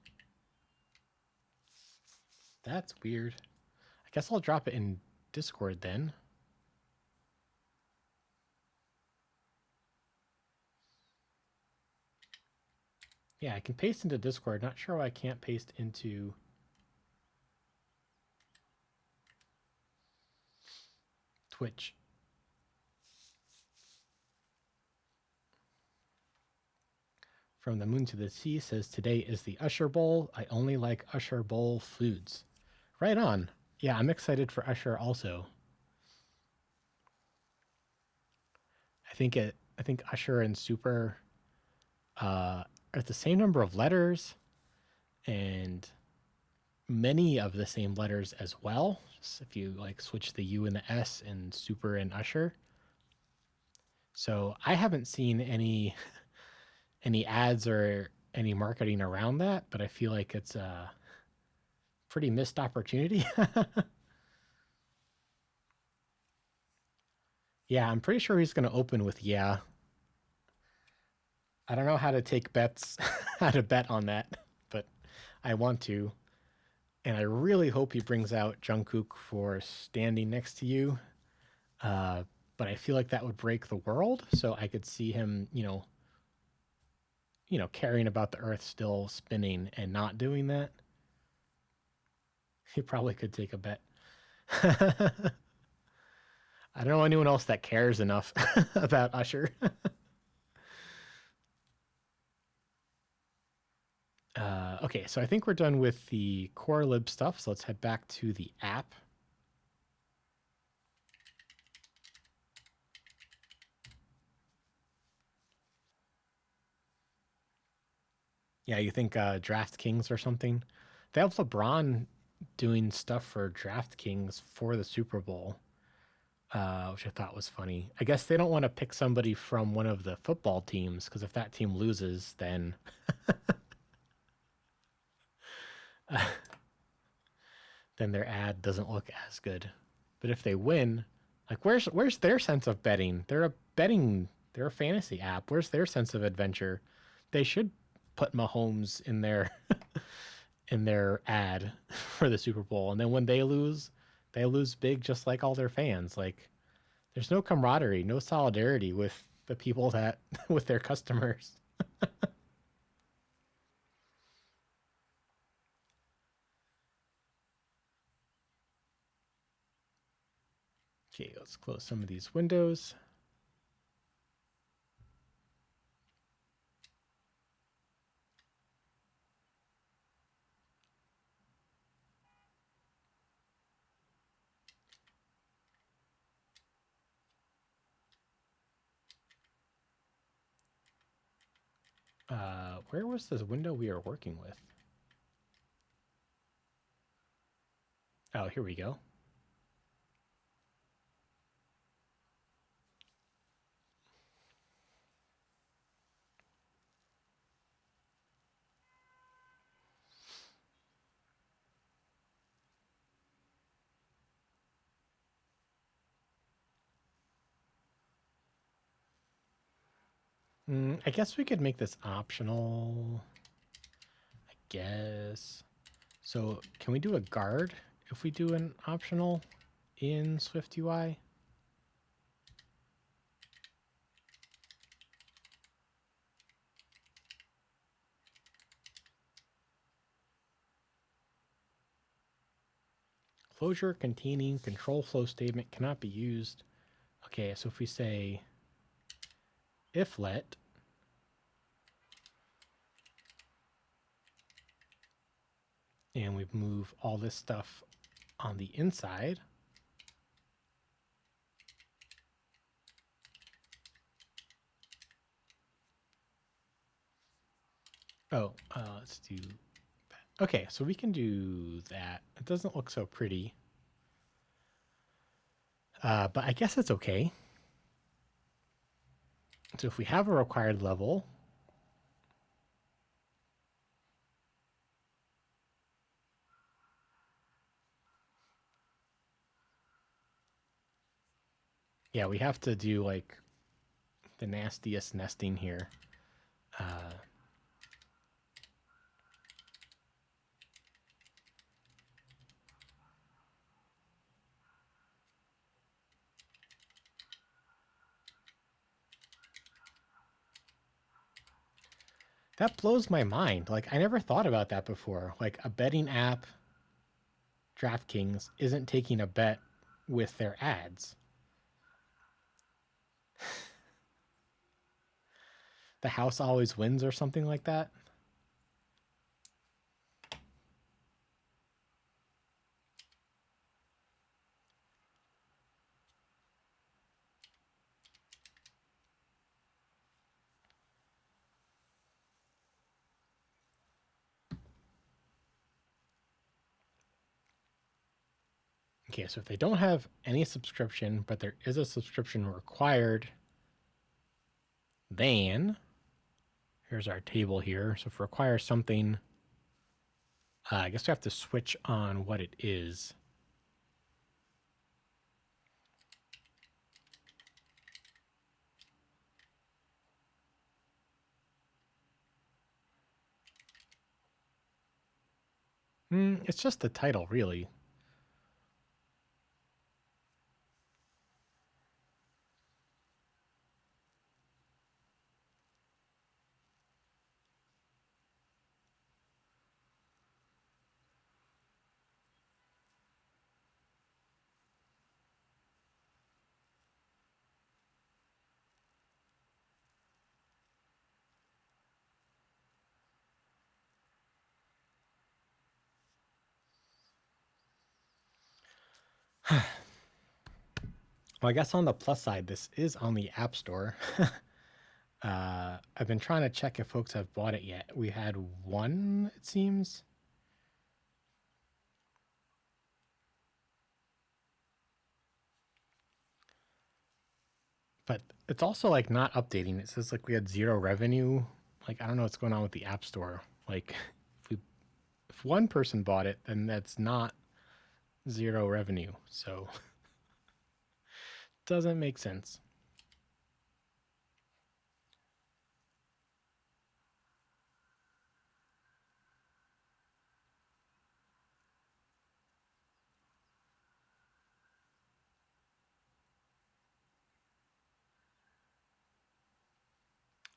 That's weird. I guess I'll drop it in Discord then. Yeah, I can paste into Discord. Not sure why I can't paste into Twitch. From the Moon to the Sea says, today is the Usher Bowl. I only like Usher Bowl foods. Right on. Yeah, I'm excited for Usher also. I think Usher and Super are the same number of letters and many of the same letters as well. Just if you like switch the U and the S in Super and Usher. So I haven't seen any ads or any marketing around that, but I feel like it's a pretty missed opportunity. Yeah, I'm pretty sure he's going to open with yeah. I don't know how to take bets, how to bet on that, but I want to. And I really hope he brings out Jungkook for standing next to you. But I feel like that would break the world. So I could see him, caring about the Earth still spinning and not doing that. He probably could take a bet. I don't know anyone else that cares enough about Usher. Okay, so I think we're done with the core lib stuff. So let's head back to the app. Yeah, you think DraftKings or something? They have LeBron doing stuff for DraftKings for the Super Bowl, which I thought was funny. I guess they don't want to pick somebody from one of the football teams because if that team loses, then then their ad doesn't look as good. But if they win, like where's their sense of betting? They're a fantasy app. Where's their sense of adventure? They should put Mahomes in their in their ad for the Super Bowl. And then when they lose big just like all their fans. Like there's no camaraderie, no solidarity with the people that with their customers. Okay, let's close some of these windows. Where was this window we were working with? Oh, here we go. I guess we could make this optional. I guess. So can we do a guard if we do an optional in SwiftUI? Closure containing control flow statement cannot be used. Okay, so if we say if let, and we move all this stuff on the inside. Oh, let's do that. Okay, so we can do that. It doesn't look so pretty. But I guess it's okay. So if we have a required level, Yeah, we have to do like the nastiest nesting here. That blows my mind. Like, I never thought about that before. Like, a betting app, DraftKings, isn't taking a bet with their ads. The house always wins or something like that. Okay, so if they don't have any subscription, but there is a subscription required, then here's our table here. So if it requires something, I guess we have to switch on what it is. It's just the title, really. Well, I guess on the plus side, this is on the App Store. I've been trying to check if folks have bought it yet. We had one, it seems. But it's also like not updating. It says like we had 0 revenue. Like, I don't know what's going on with the App Store. Like, if one person bought it, then that's not 0 revenue. So doesn't make sense.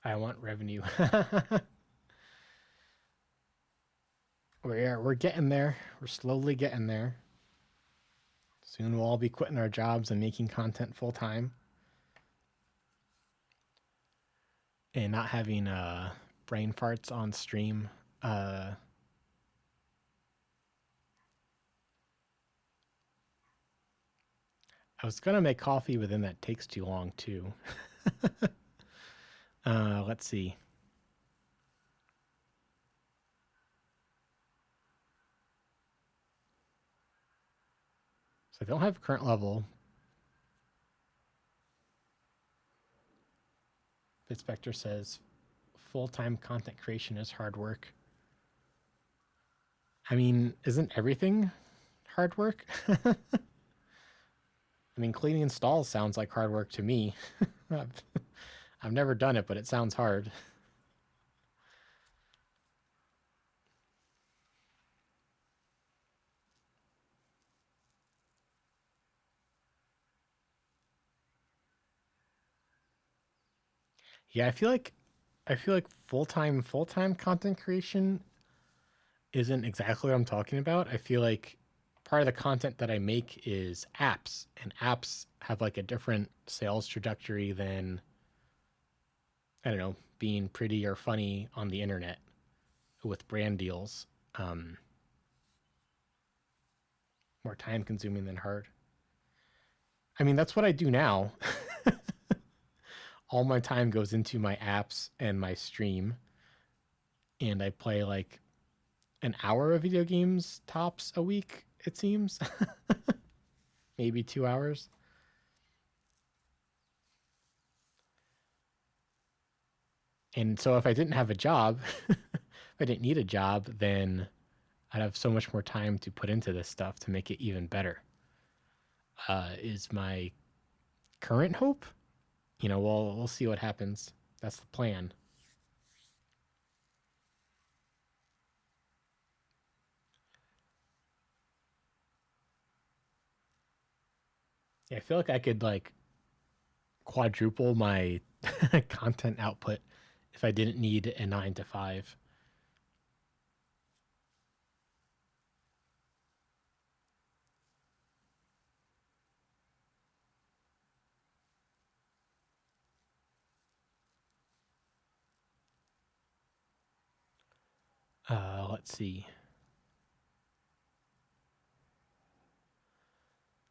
I want revenue. We're getting there. We're slowly getting there. Soon we'll all be quitting our jobs and making content full time. And not having brain farts on stream. I was gonna make coffee, but then that takes too long too. Let's see. So I don't have a current level. Bitspector says full-time content creation is hard work. I mean, isn't everything hard work? I mean, cleaning stalls sounds like hard work to me. I've never done it, but it sounds hard. Yeah, I feel like full-time content creation isn't exactly what I'm talking about. I feel like part of the content that I make is apps, and apps have like a different sales trajectory than, I don't know, being pretty or funny on the internet with brand deals. More time consuming than hard. I mean, that's what I do now. All my time goes into my apps and my stream, and I play like an hour of video games tops a week, it seems. Maybe 2 hours. And so if I didn't have a job, if I didn't need a job, then I'd have so much more time to put into this stuff to make it even better. Is my current hope. We'll see what happens. That's the plan. Yeah, I feel like I could like quadruple my content output if I didn't need a 9 to 5. Let's see.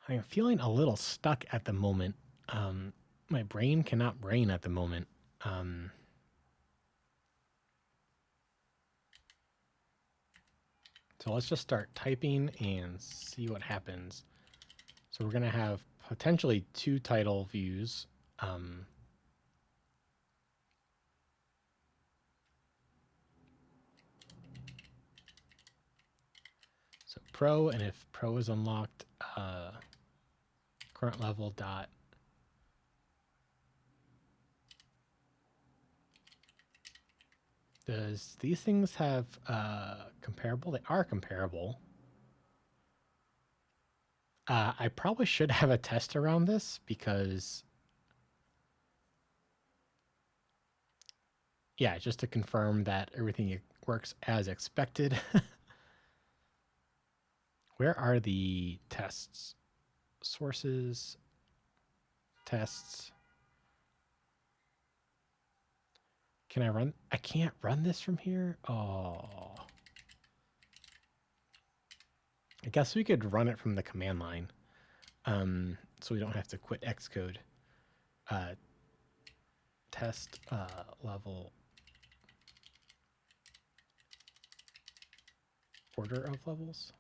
I'm feeling a little stuck at the moment. My brain cannot brain at the moment. So let's just start typing and see what happens. So we're going to have potentially 2 title views. So pro, and if pro is unlocked, current level dot. Does these things have comparable? They are comparable. I probably should have a test around this because, yeah, just to confirm that everything works as expected. Where are the tests? Sources, tests. Can I run? I can't run this from here? Oh. I guess we could run it from the command line. So we don't have to quit Xcode. Test level order of levels.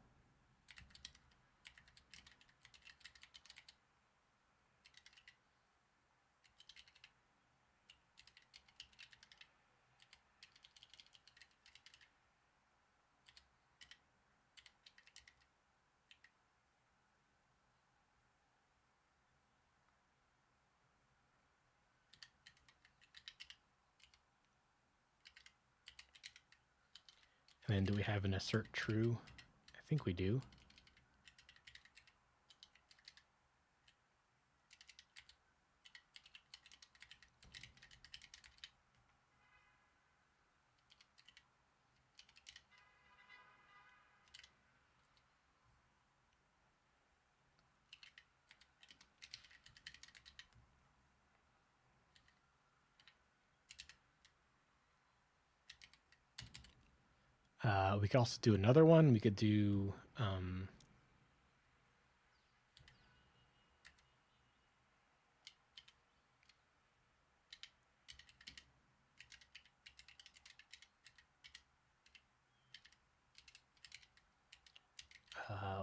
And then do we have an assert true? I think we do. We could also do another one. We could do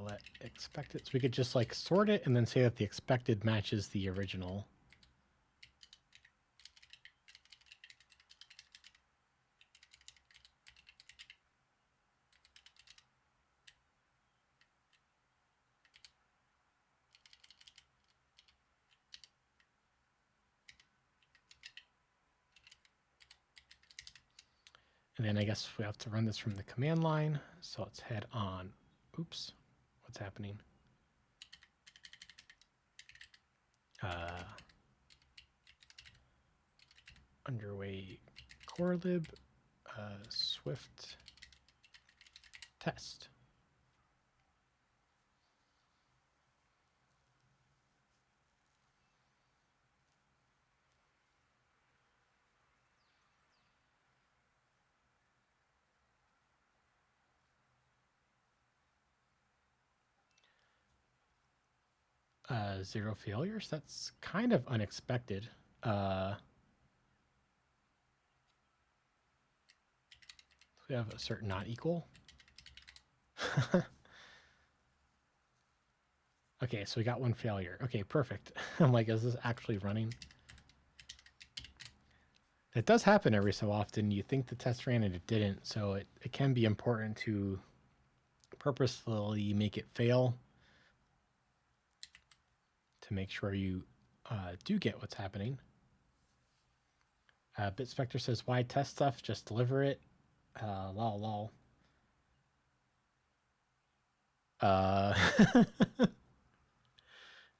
let expected. So we could just like sort it and then say that the expected matches the original. And then I guess we have to run this from the command line. So let's head on. Oops, what's happening? Underway core lib Swift test. Zero failures. That's kind of unexpected. We have assert not equal. Okay, so we got 1 failure. Okay, perfect. I'm like, is this actually running? It does happen every so often. You think the test ran and it didn't, so it can be important to purposefully make it fail to make sure you do get what's happening. BitSpectre says, why test stuff? Just deliver it. Lol, lol.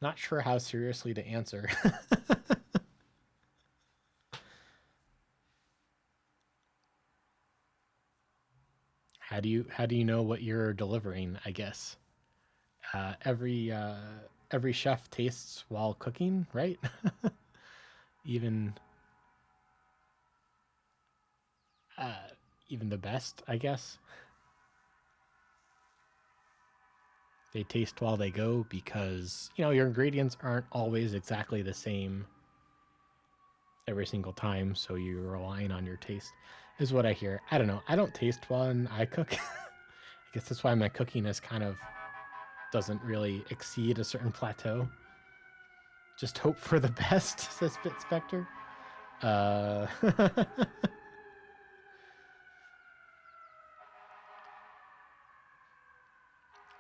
Not sure how seriously to answer. How do you know what you're delivering? I guess every chef tastes while cooking, right? even uh, even the best, I guess. They taste while they go because your ingredients aren't always exactly the same every single time, so you're relying on your taste, is what I hear. I don't know. I don't taste when I cook. I guess that's why my cooking is kind of doesn't really exceed a certain plateau. Just hope for the best, says BitSpectre. Uh,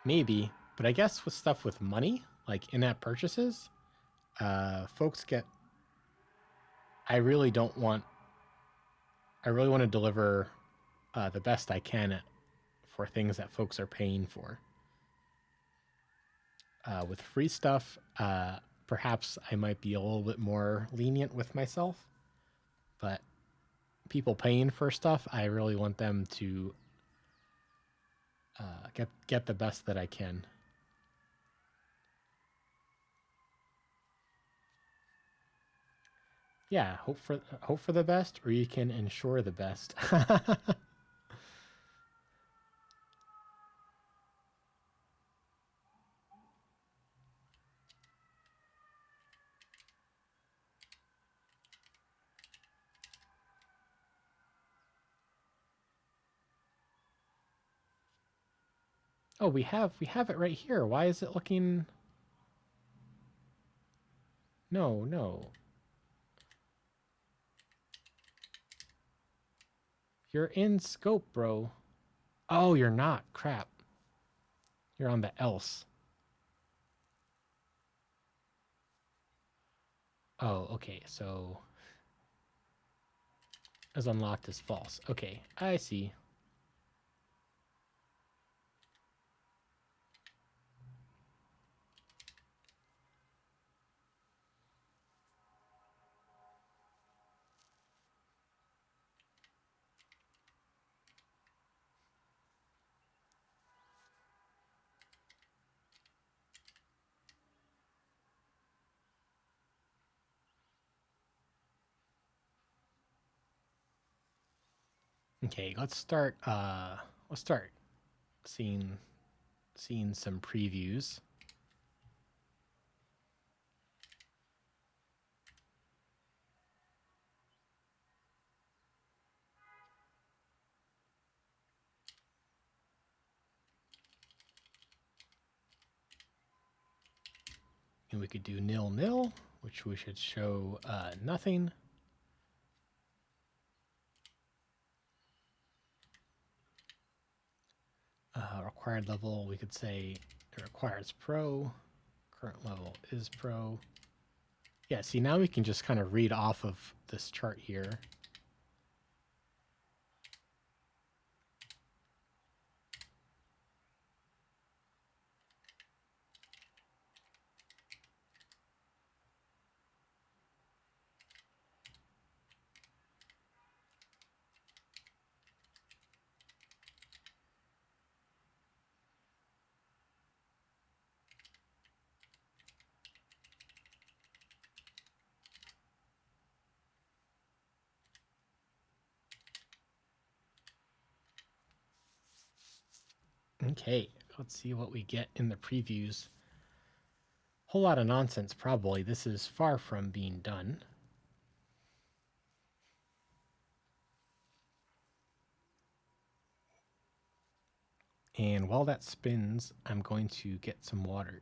maybe, but I guess with stuff with money, like in-app purchases, folks get. I really don't want. I really want to deliver the best I can for things that folks are paying for. With free stuff, perhaps I might be a little bit more lenient with myself, but people paying for stuff, I really want them to get the best that I can. Yeah, hope for the best, or you can ensure the best. Oh, we have it right here. Why is it looking? No, no. You're in scope, bro. Oh, you're not. Crap. You're on the else. Oh, okay. So as unlocked as false. Okay, I see. Okay, let's start seeing some previews. And we could do nil nil, which we should show nothing. Required level, we could say it requires pro. Current level is pro. Yeah, see, now we can just kind of read off of this chart here. Okay, let's see what we get in the previews. Whole lot of nonsense, probably. This is far from being done. And while that spins, I'm going to get some water.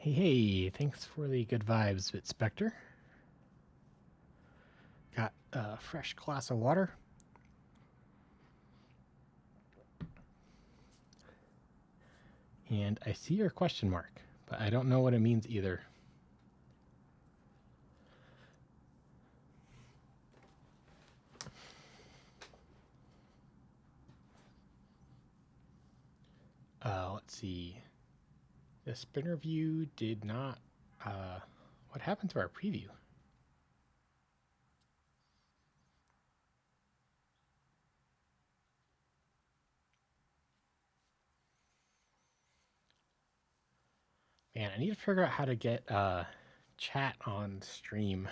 Hey, thanks for the good vibes, Spectre. Got a fresh glass of water. And I see your question mark, but I don't know what it means either. Let's see. The spinner view did not. What happened to our preview? Man, I need to figure out how to get chat on stream.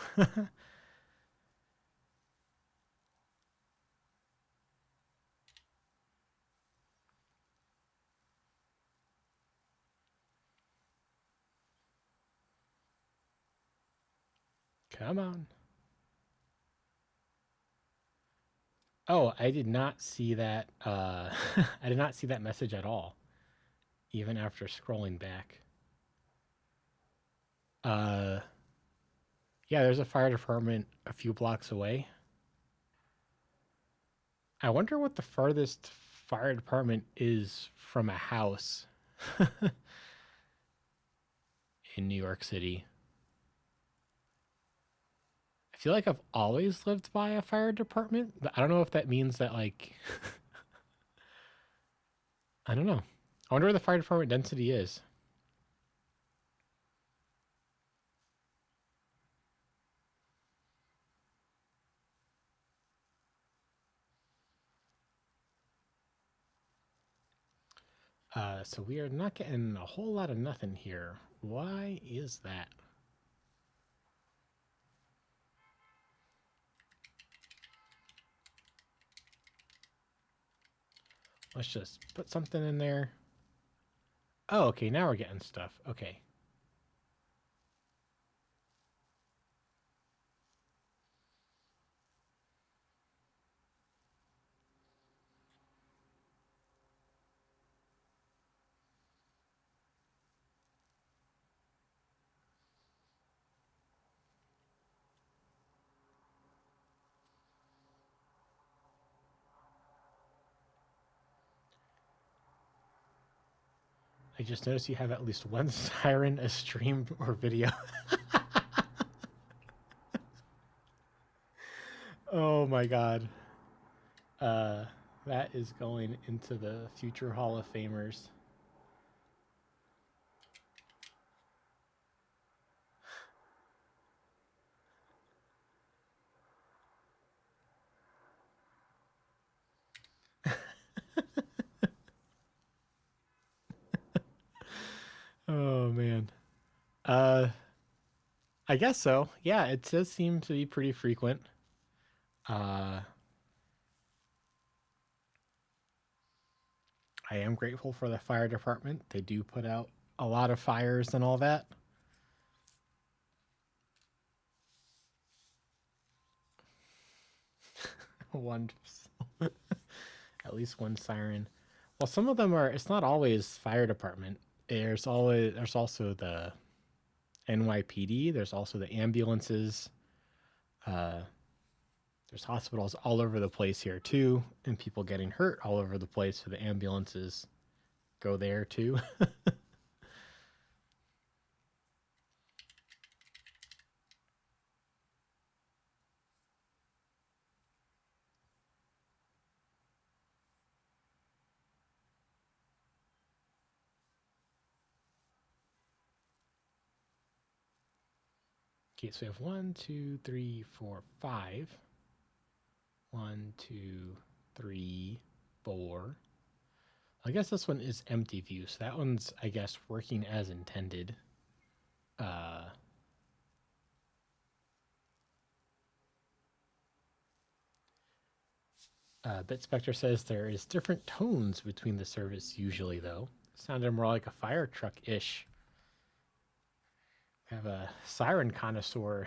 Come on. Oh, I did not see that. I did not see that message at all, even after scrolling back. Yeah, there's a fire department a few blocks away. I wonder what the farthest fire department is from a house in New York City. I feel like I've always lived by a fire department, but I don't know if that means that, like, I don't know. I wonder where the fire department density is. So we are not getting a whole lot of nothing here. Why is that? Let's just put something in there. Oh, okay, now we're getting stuff. Okay. I just noticed you have at least one siren, a stream, or video. Oh my god. That is going into the future Hall of Famers. Oh man. Uh I guess so. Yeah, it does seem to be pretty frequent. Uh I am grateful for the fire department. They do put out a lot of fires and all that. One at least one siren. Well, some of them are it's not always fire department. There's also the NYPD, there's also the ambulances. Uh there's hospitals all over the place here too, and people getting hurt all over the place, so the ambulances go there too. Okay, so we have 1, 2, 3, 4, 5. 1, 2, 3, 4. I guess this one is empty view, so that one's, I guess, working as intended. BitSpectre says there is different tones between the service usually, though. It sounded more like a fire truck-ish. We have a siren connoisseur.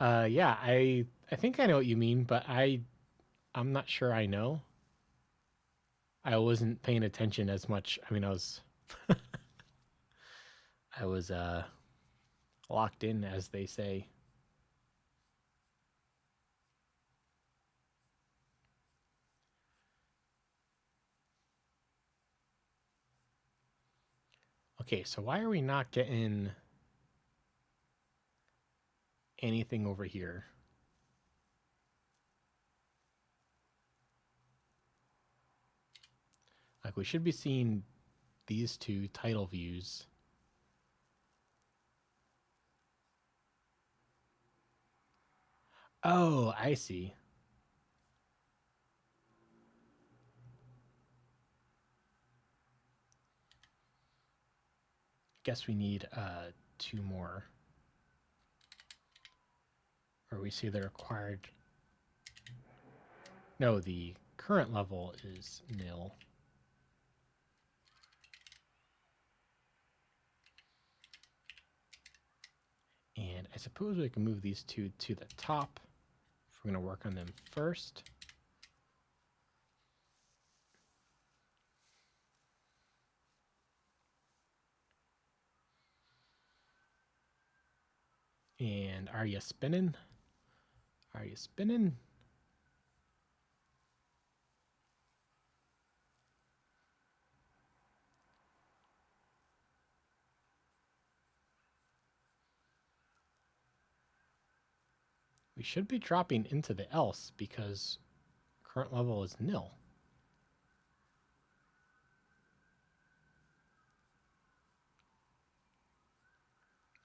Yeah, I think I know what you mean, but I'm not sure I know. I wasn't paying attention as much. I mean, I was I was locked in, as they say. Okay, so why are we not getting anything over here? Like, we should be seeing these two title views. Oh, I see. Guess we need two more. Or we see the required... No, the current level is nil. And I suppose we can move these two to the top if we're going to work on them first. And are you spinning? Are you spinning? We should be dropping into the else because current level is nil.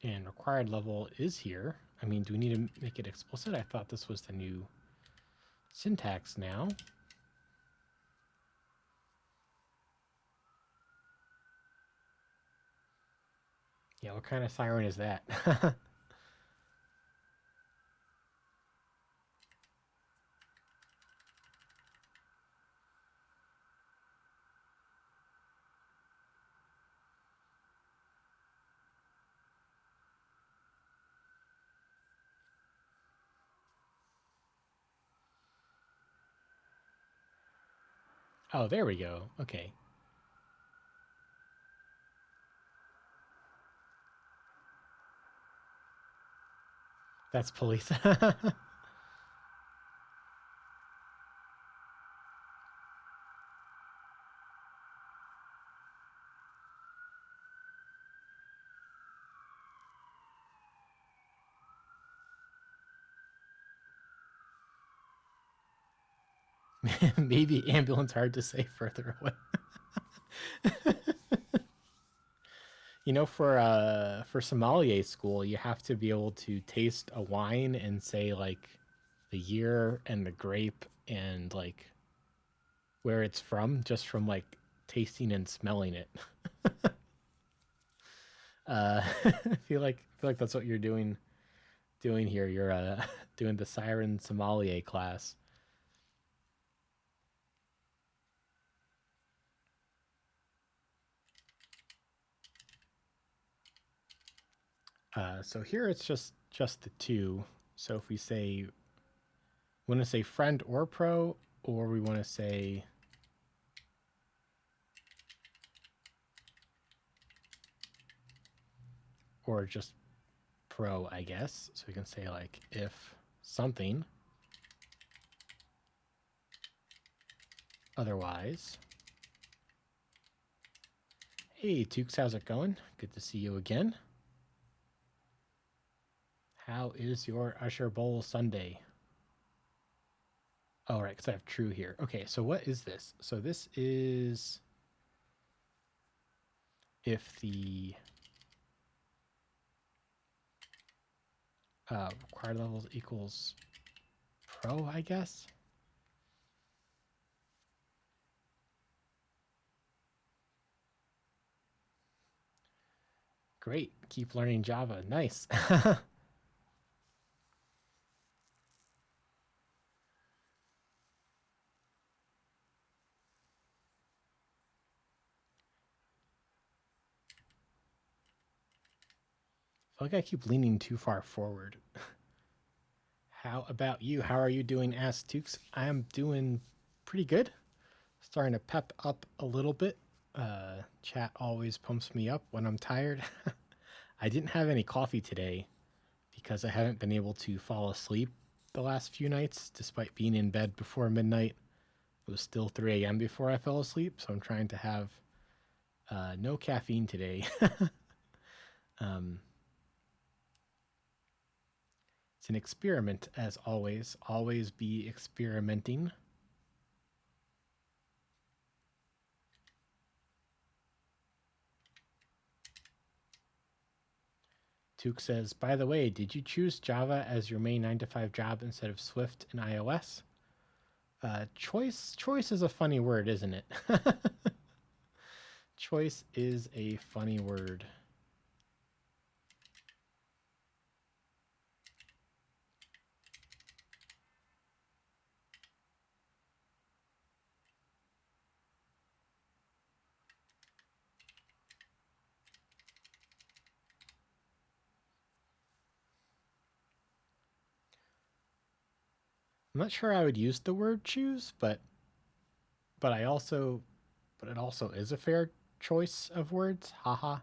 And required level is here. I mean, do we need to make it explicit? I thought this was the new syntax now. Yeah, what kind of siren is that? Oh, there we go. Okay. That's police. Maybe ambulance, hard to say further away. You know, for sommelier school, you have to be able to taste a wine and say like the year and the grape and like where it's from, just from like tasting and smelling it. I feel like that's what you're doing here. You're doing the siren sommelier class. So here it's just the two. So if we say want to say friend or pro, or we want to say or just pro, I guess. So we can say like if something, otherwise. Hey, Tukes, how's it going? Good to see you again. How is your Usher Bowl Sunday? Oh, right, because I have true here. Okay, so what is this? So this is if the required levels equals pro, I guess. Great. Keep learning Java. Nice. I feel like I keep leaning too far forward. How about you? How are you doing, Ask Tukes? I am doing pretty good. Starting to pep up a little bit. Chat always pumps me up when I'm tired. I didn't have any coffee today because I haven't been able to fall asleep the last few nights, despite being in bed before midnight. It was still 3 a.m. before I fell asleep, so I'm trying to have no caffeine today. um, it's an experiment, as always. Always be experimenting. Took says, by the way, did you choose Java as your main 9 to 5 job instead of Swift and iOS? Choice is a funny word, isn't it? Choice is a funny word. I'm not sure I would use the word choose, but it also is a fair choice of words. Haha.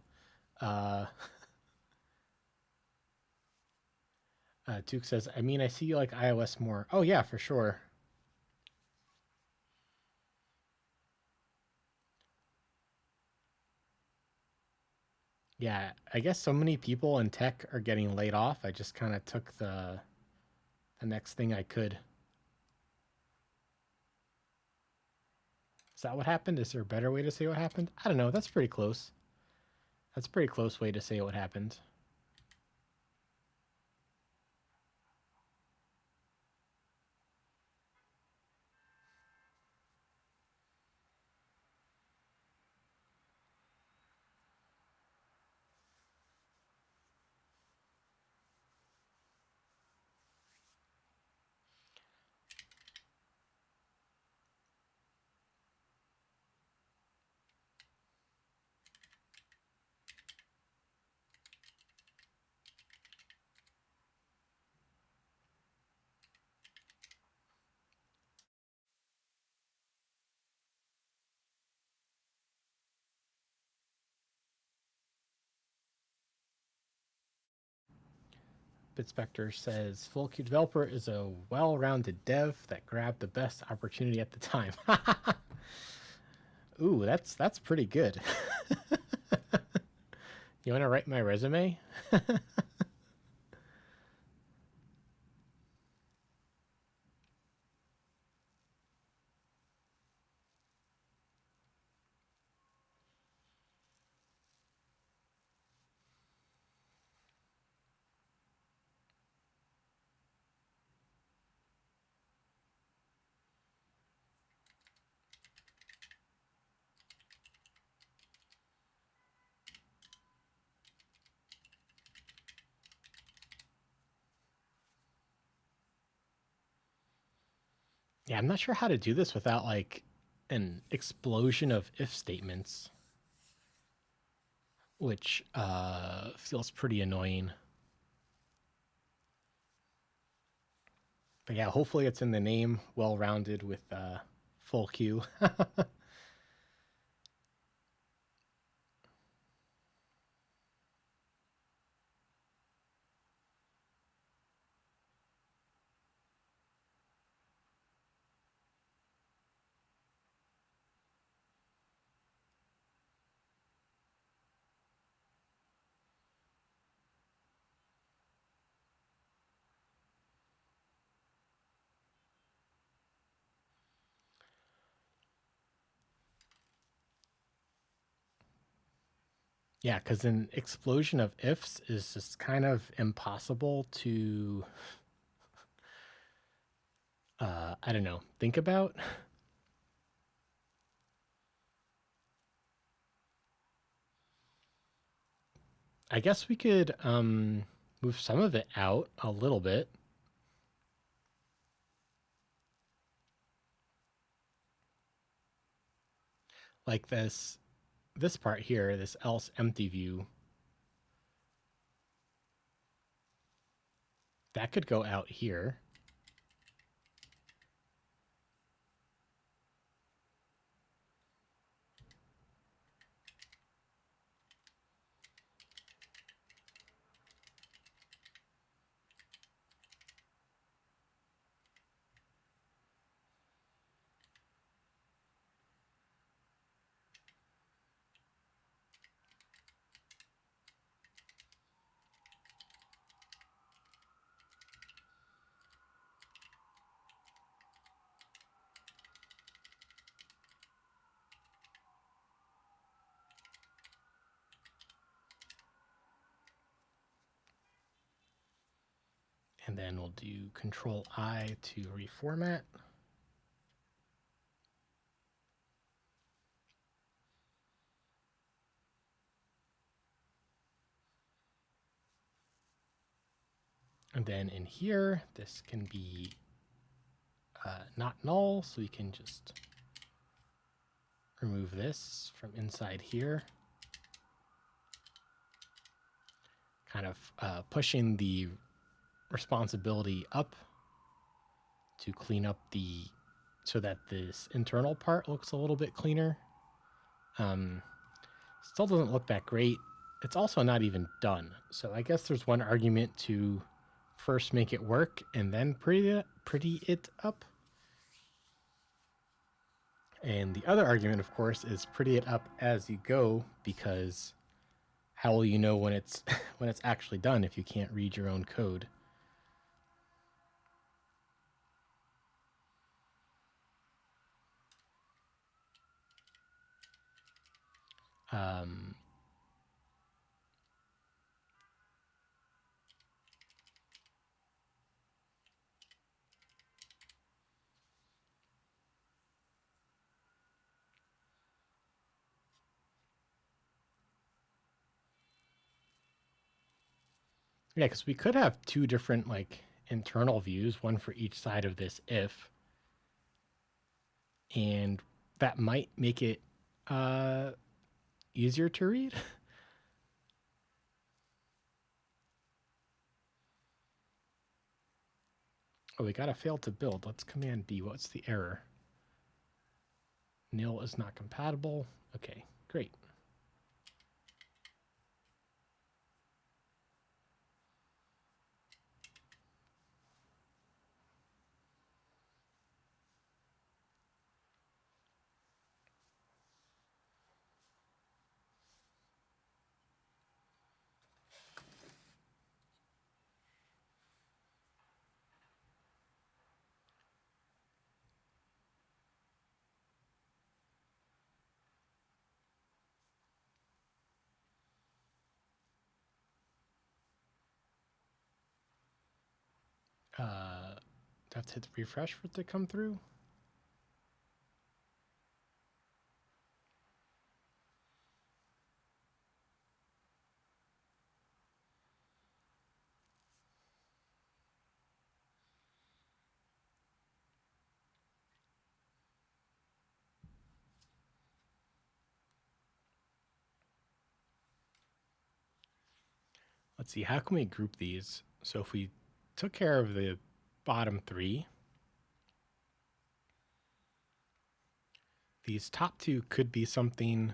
Uh, Tuke says, I mean, I see you like iOS more. Oh yeah, for sure. Yeah, I guess so many people in tech are getting laid off. I just kind of took the next thing I could. Is that what happened? Is there a better way to say what happened? I don't know. That's pretty close. That's a pretty close way to say what happened. Bitspector says, Full Q Developer is a well-rounded dev that grabbed the best opportunity at the time. Ooh, that's pretty good. You want to write my resume? Yeah, I'm not sure how to do this without like an explosion of if statements, which feels pretty annoying. But yeah, hopefully it's in the name, well-rounded with full Q. Yeah, because an explosion of ifs is just kind of impossible to, I don't know, think about. I guess we could move some of it out a little bit. Like this part here, this else empty view. That could go out here. And then we'll do Control I to reformat. And then in here, this can be not null, so we can just remove this from inside here. Kind of pushing the responsibility up to clean up so that this internal part looks a little bit cleaner. Still doesn't look that great. It's also not even done. So I guess there's one argument to first make it work and then pretty it up. And the other argument, of course, is pretty it up as you go, because how will you know when it's when it's actually done if you can't read your own code? Yeah, because we could have two different like internal views, one for each side of this if, and that might make it easier to read. Oh, we got a fail to build. Let's Command B. What's the error? Nil is not compatible. Okay, great. Do I have to hit refresh for it to come through? Let's see, how can we group these? So if we took care of the bottom three, these top two could be something.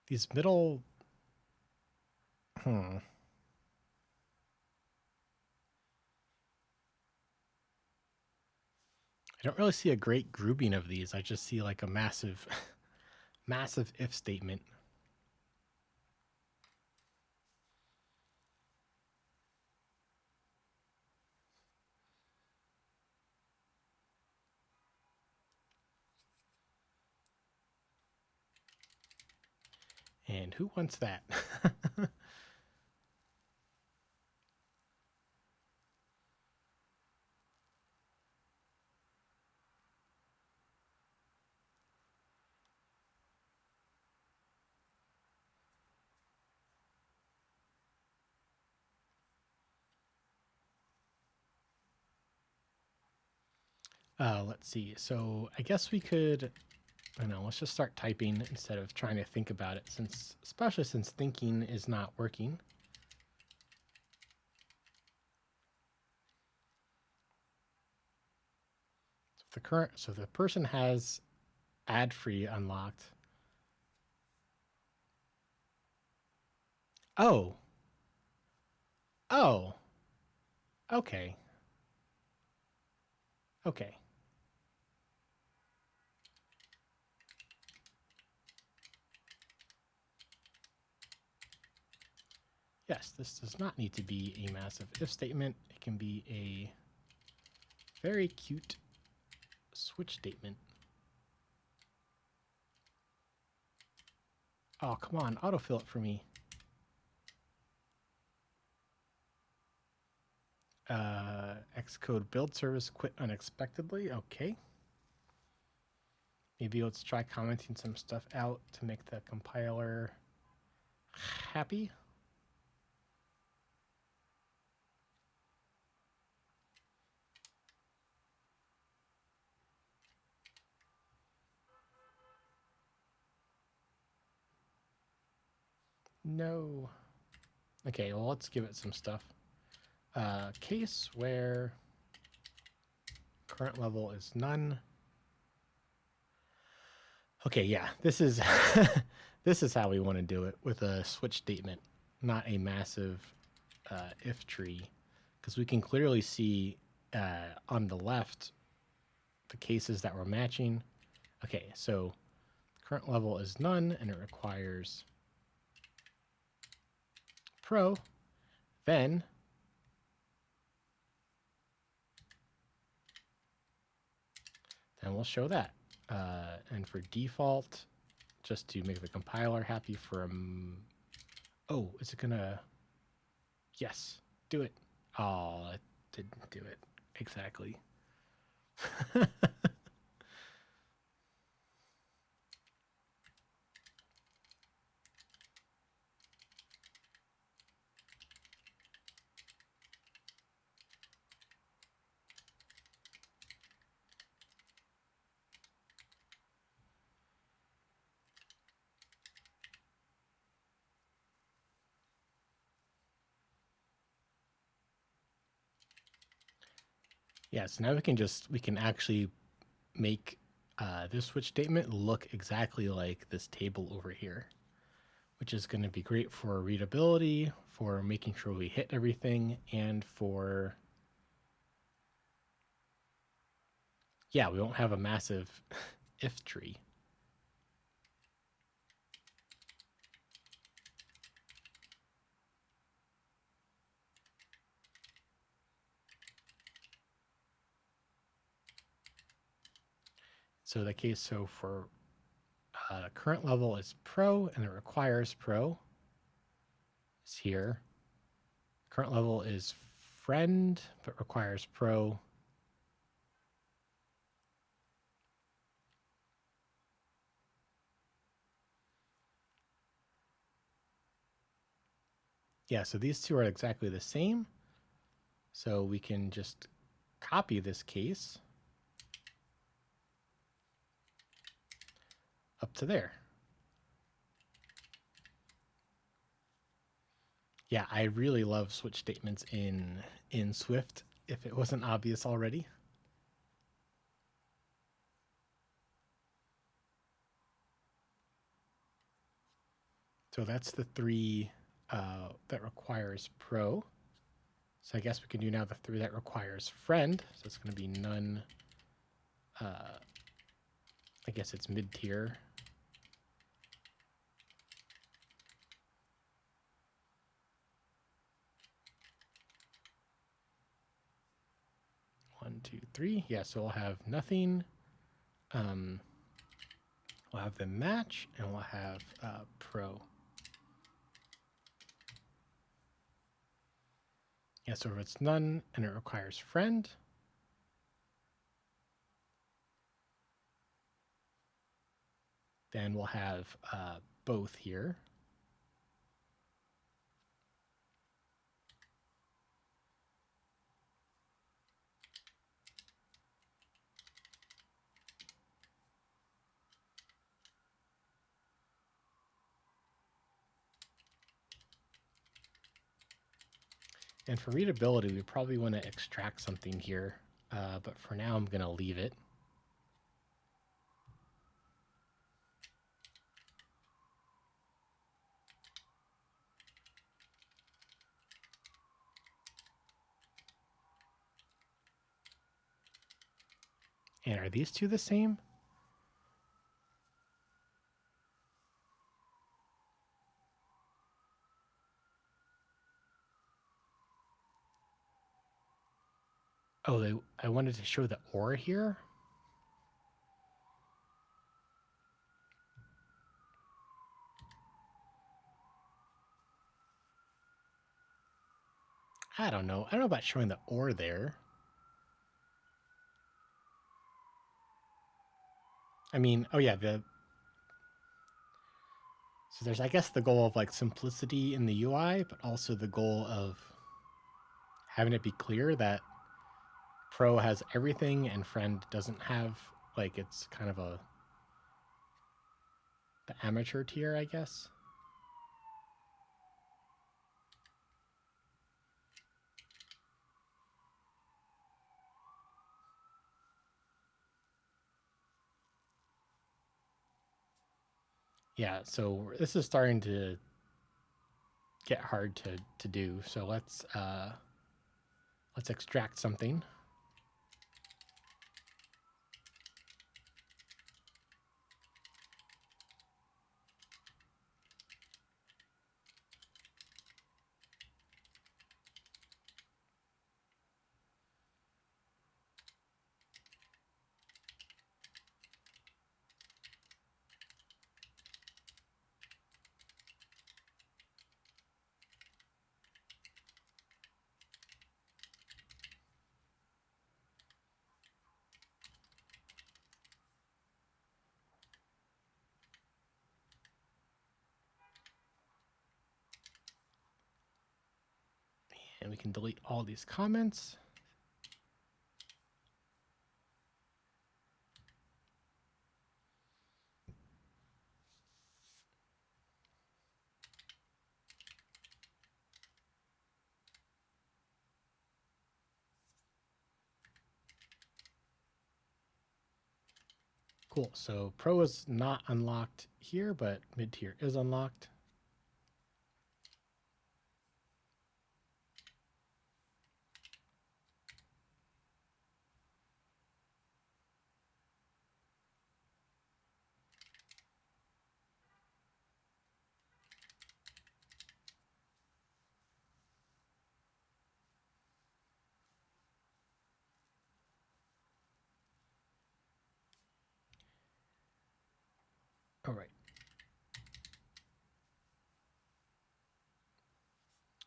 These middle, I don't really see a great grouping of these. I just see like a massive, massive if statement. And who wants that? Let's see. So I guess we could, I don't know, let's just start typing instead of trying to think about it, especially since thinking is not working. So the person has ad-free unlocked. Oh. Oh. Okay. Okay. Yes, this does not need to be a massive if statement. It can be a very cute switch statement. Oh, come on, autofill it for me. Xcode build service quit unexpectedly. Okay. Maybe let's try commenting some stuff out to make the compiler happy. No. Okay, well, let's give it some stuff. Case where current level is none. Okay, yeah, this is this is how we want to do it with a switch statement, not a massive if tree, because we can clearly see on the left the cases that we're matching. Okay, so current level is none, and it requires pro. Then we'll show that. And for default, just to make the compiler happy for oh, is it gonna? Yes, do it. Oh, it didn't do it exactly. Yeah, so now we can actually make this switch statement look exactly like this table over here, which is going to be great for readability, for making sure we hit everything, and for, yeah, we won't have a massive if tree. So the case, so for current level is pro and it requires pro is here. Current level is friend but requires pro. Yeah, so these two are exactly the same. So we can just copy this case up to there. Yeah, I really love switch statements in Swift, if it wasn't obvious already. So that's the three that requires pro. So I guess we can do now the three that requires friend. So it's going to be none. I guess it's mid-tier. One, two, three. Yeah, so we'll have nothing. We'll have them match, and we'll have pro. Yeah, so if it's none and it requires friend, then we'll have both here. And for readability, we probably want to extract something here, but for now I'm going to leave it. And are these two the same? Oh, I wanted to show the or here. I don't know. I don't know about showing the or there. I mean, oh yeah, so there's, I guess, the goal of like simplicity in the UI, but also the goal of having it be clear that Pro has everything and Friend doesn't have, like, it's kind of the amateur tier, I guess. Yeah, so this is starting to get hard to do. So let's extract something. And we can delete all these comments. Cool. So Pro is not unlocked here, but mid-tier is unlocked. All right.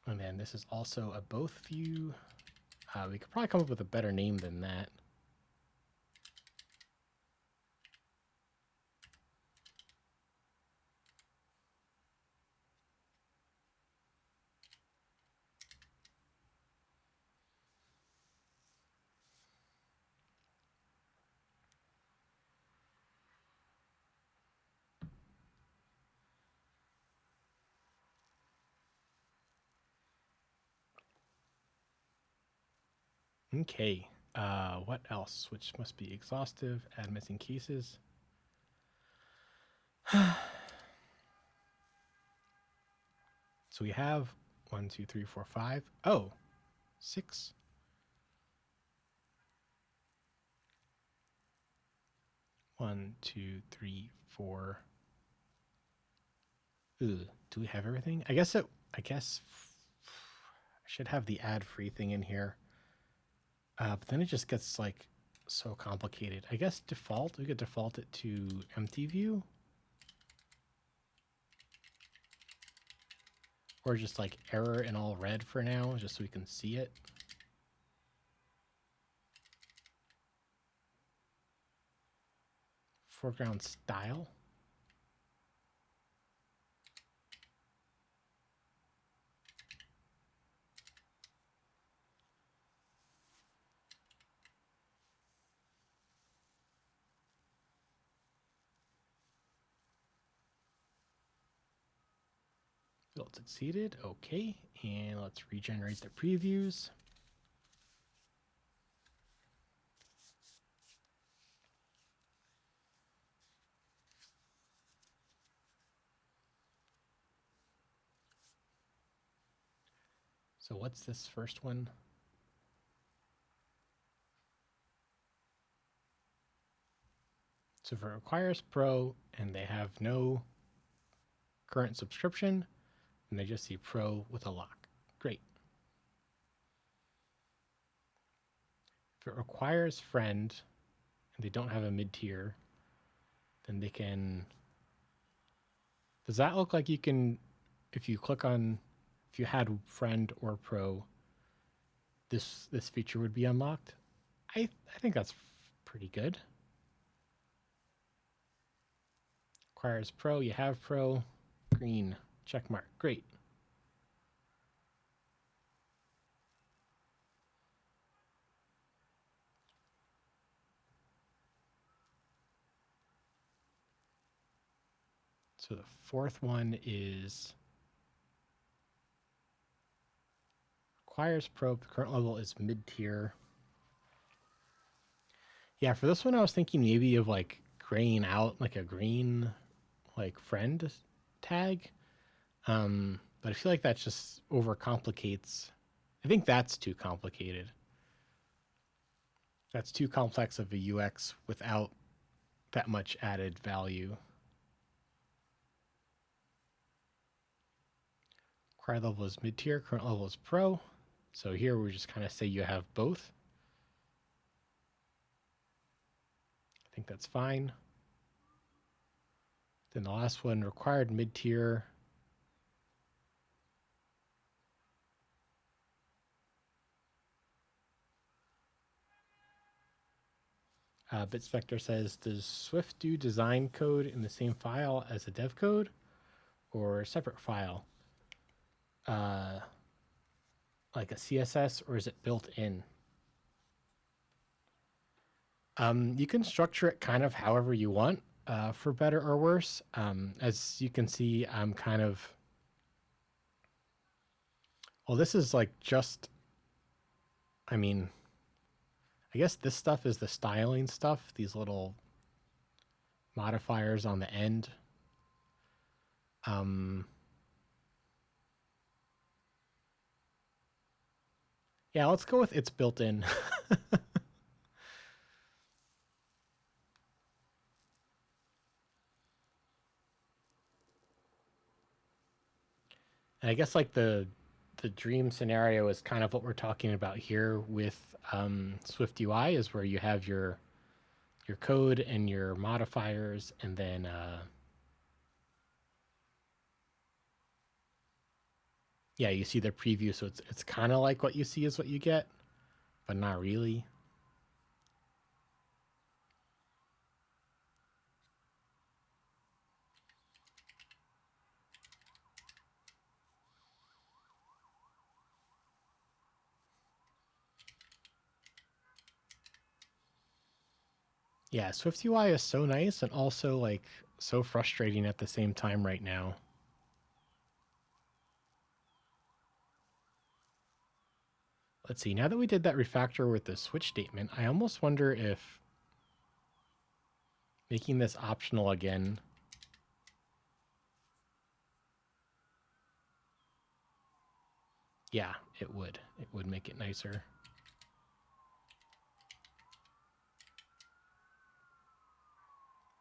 And then this is also a both view. We could probably come up with a better name than that. Okay. What else? Which must be exhaustive. Add missing cases. So we have 1, 2, 3, 4, 5. Oh, 6. 1, 2, 3, 4. Ooh, do we have everything? I guess I should have the ad free thing in here. But then it just gets like so complicated. I guess we could default it to empty view. Or just like error in all red for now, just so we can see it. Foreground style. Field succeeded. Okay, and let's regenerate the previews. So what's this first one? So if it requires Pro and they have no current subscription, and they just see Pro with a lock. Great. If it requires Friend and they don't have a mid-tier, then they can... Does that look like you can, if you click on, if you had Friend or Pro, this feature would be unlocked. I think that's pretty good. Requires Pro. You have Pro. Green. Check mark. Great. So the fourth one is requires Pro. The current level is mid-tier. Yeah, for this one, I was thinking maybe of like graying out like a green like friend tag. But I feel like that just overcomplicates. I think that's too complicated. That's too complex of a UX without that much added value. Required level is mid-tier, current level is pro. So here we just kind of say you have both. I think that's fine. Then the last one, required mid-tier. BitSpector says, does Swift do design code in the same file as a dev code or a separate file? Like a CSS, or is it built in? You can structure it kind of however you want, for better or worse. As you can see, I'm kind of... Well, this is like just... I mean, I guess this stuff is the styling stuff, these little modifiers on the end. Yeah, let's go with it's built in. And I guess like the dream scenario is kind of what we're talking about here with Swift UI, is where you have your code and your modifiers, and then yeah, you see the preview, so it's kind of like what you see is what you get, but not really. Yeah, Swift UI is so nice and also like so frustrating at the same time right now. Let's see, now that we did that refactor with the switch statement, I almost wonder if making this optional again. Yeah, it would. It would make it nicer.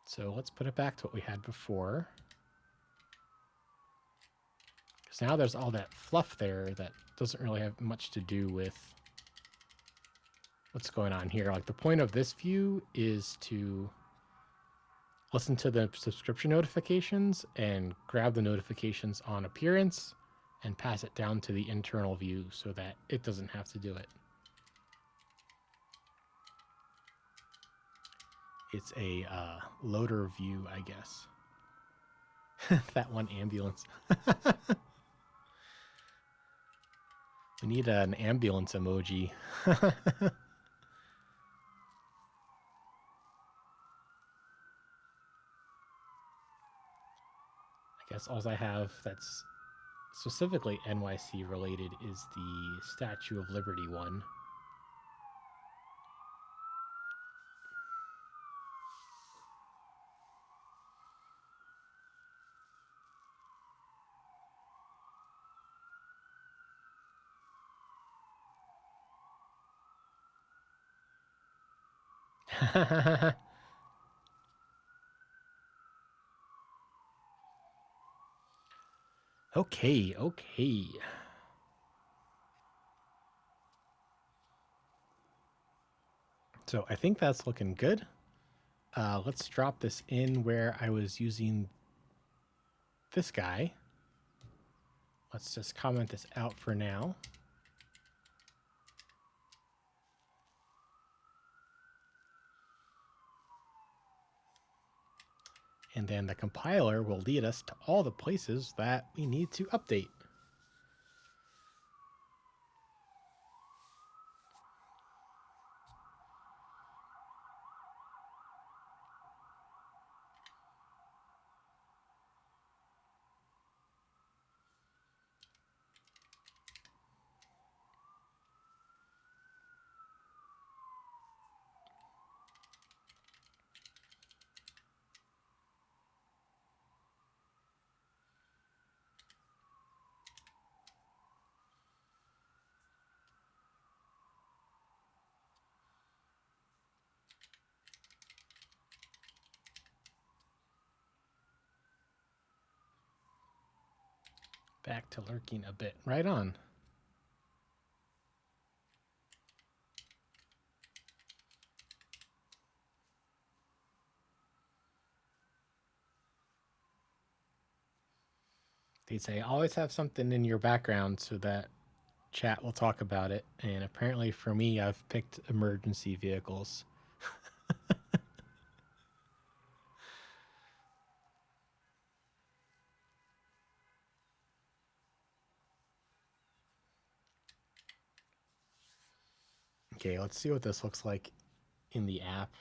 So let's put it back to what we had before. Because now there's all that fluff there that doesn't really have much to do with what's going on here. Like the point of this view is to listen to the subscription notifications and grab the notifications on appearance and pass it down to the internal view so that it doesn't have to do it. It's a loader view, I guess. That one ambulance. We need an ambulance emoji. I guess all I have that's specifically NYC related is the Statue of Liberty one. Okay. So I think that's looking good. Let's drop this in where I was using this guy. Let's just comment this out for now. And then the compiler will lead us to all the places that we need to update. Back to lurking a bit. Right on. They say always have something in your background so that chat will talk about it. And apparently for me, I've picked emergency vehicles. Okay, let's see what this looks like in the app.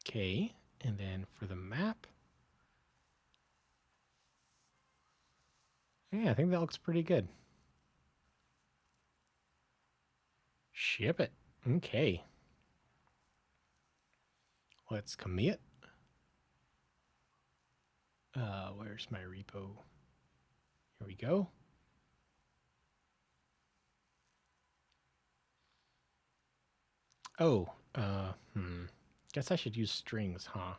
Okay, and then for the map, yeah, I think that looks pretty good. Ship it. Okay. Let's commit. Where's my repo? Here we go. Oh, guess I should use strings, huh?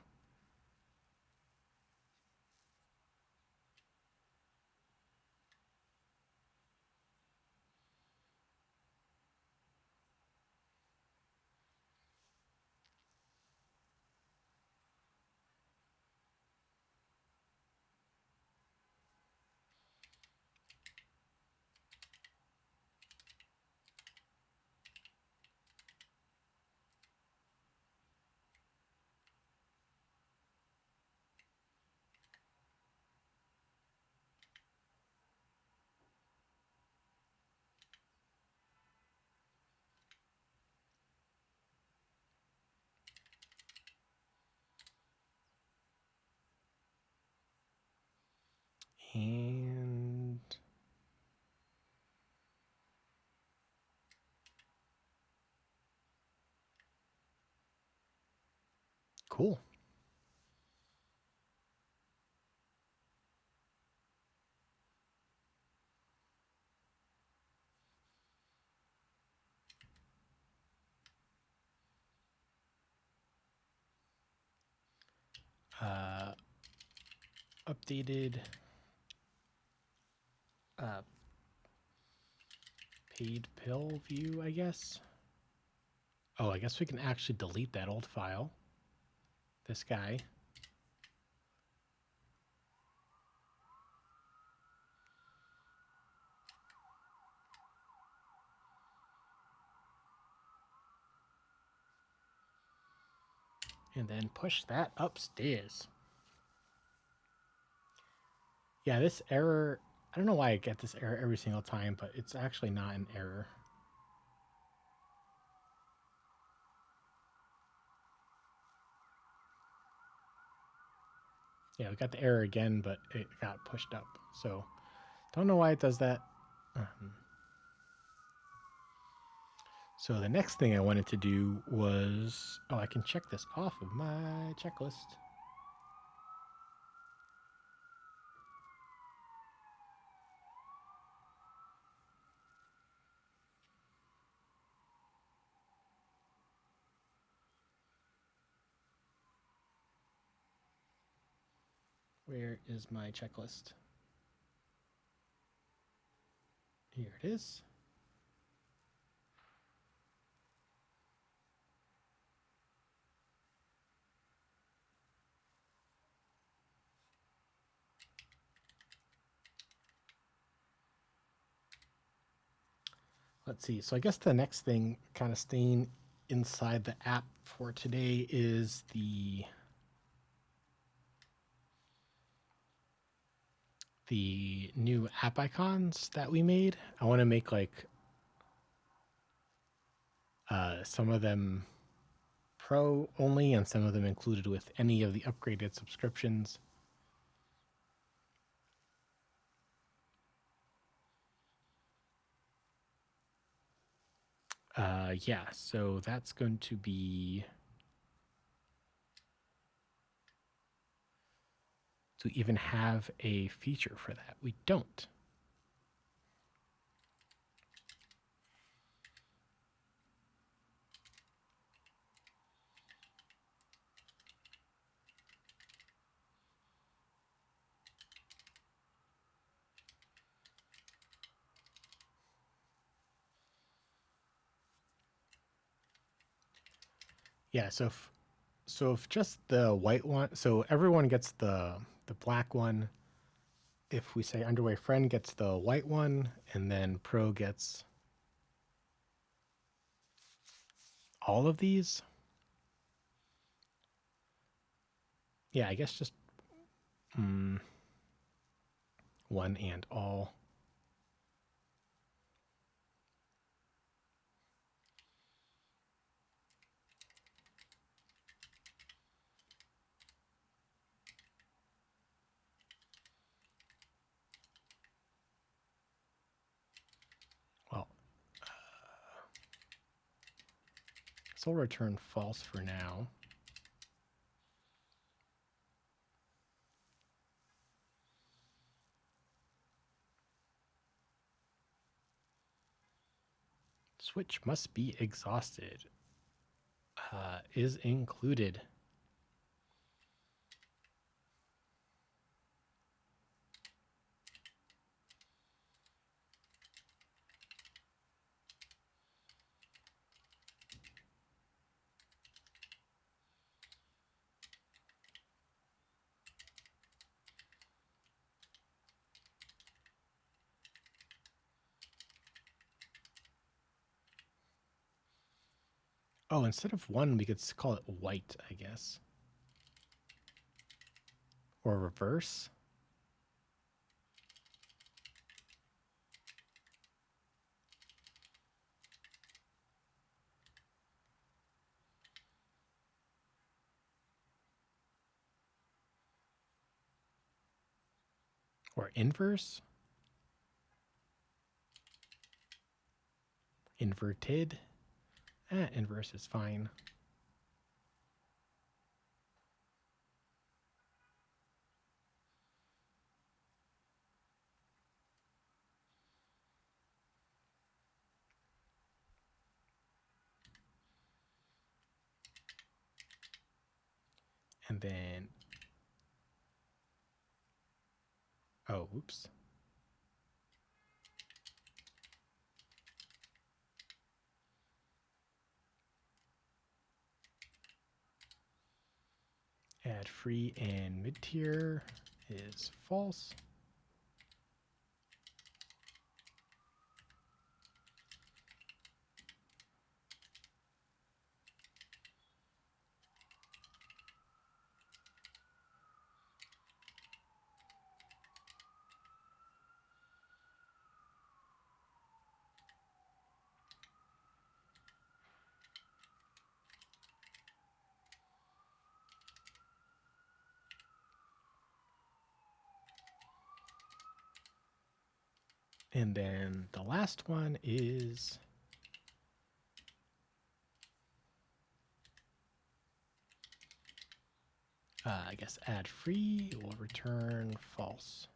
And cool. Updated paid pill view, I guess. Oh, I guess we can actually delete that old file. This guy. And then push that upstairs. Yeah, this error, I don't know why I get this error every single time, but it's actually not an error. Yeah, we got the error again, but it got pushed up. So, don't know why it does that. So the next thing I wanted to do was, oh, I can check this off of my checklist. Where is my checklist? Here it is. Let's see. So I guess the next thing kind of staying inside the app for today is the new app icons that we made. I want to make like some of them pro only and some of them included with any of the upgraded subscriptions. Yeah, so that's going to be to even have a feature for that. We don't. Yeah, so if just the white one, so everyone gets the black one. If we say underway friend gets the white one, and then pro gets all of these. Yeah, I guess just one and all. Well, so we'll return false for now. Switch must be exhausted. Is included. Oh, instead of one, we could call it white, I guess. Or reverse. Or inverse. Inverted. Inverse is fine. And then, oh, oops. Add free and mid-tier is false. And then the last one is I guess add free will return false.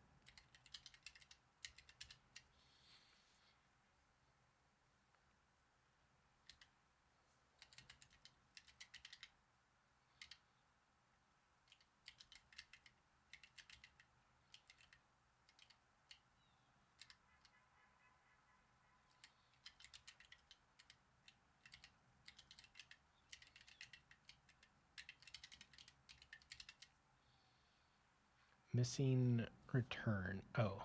Missing return. Oh.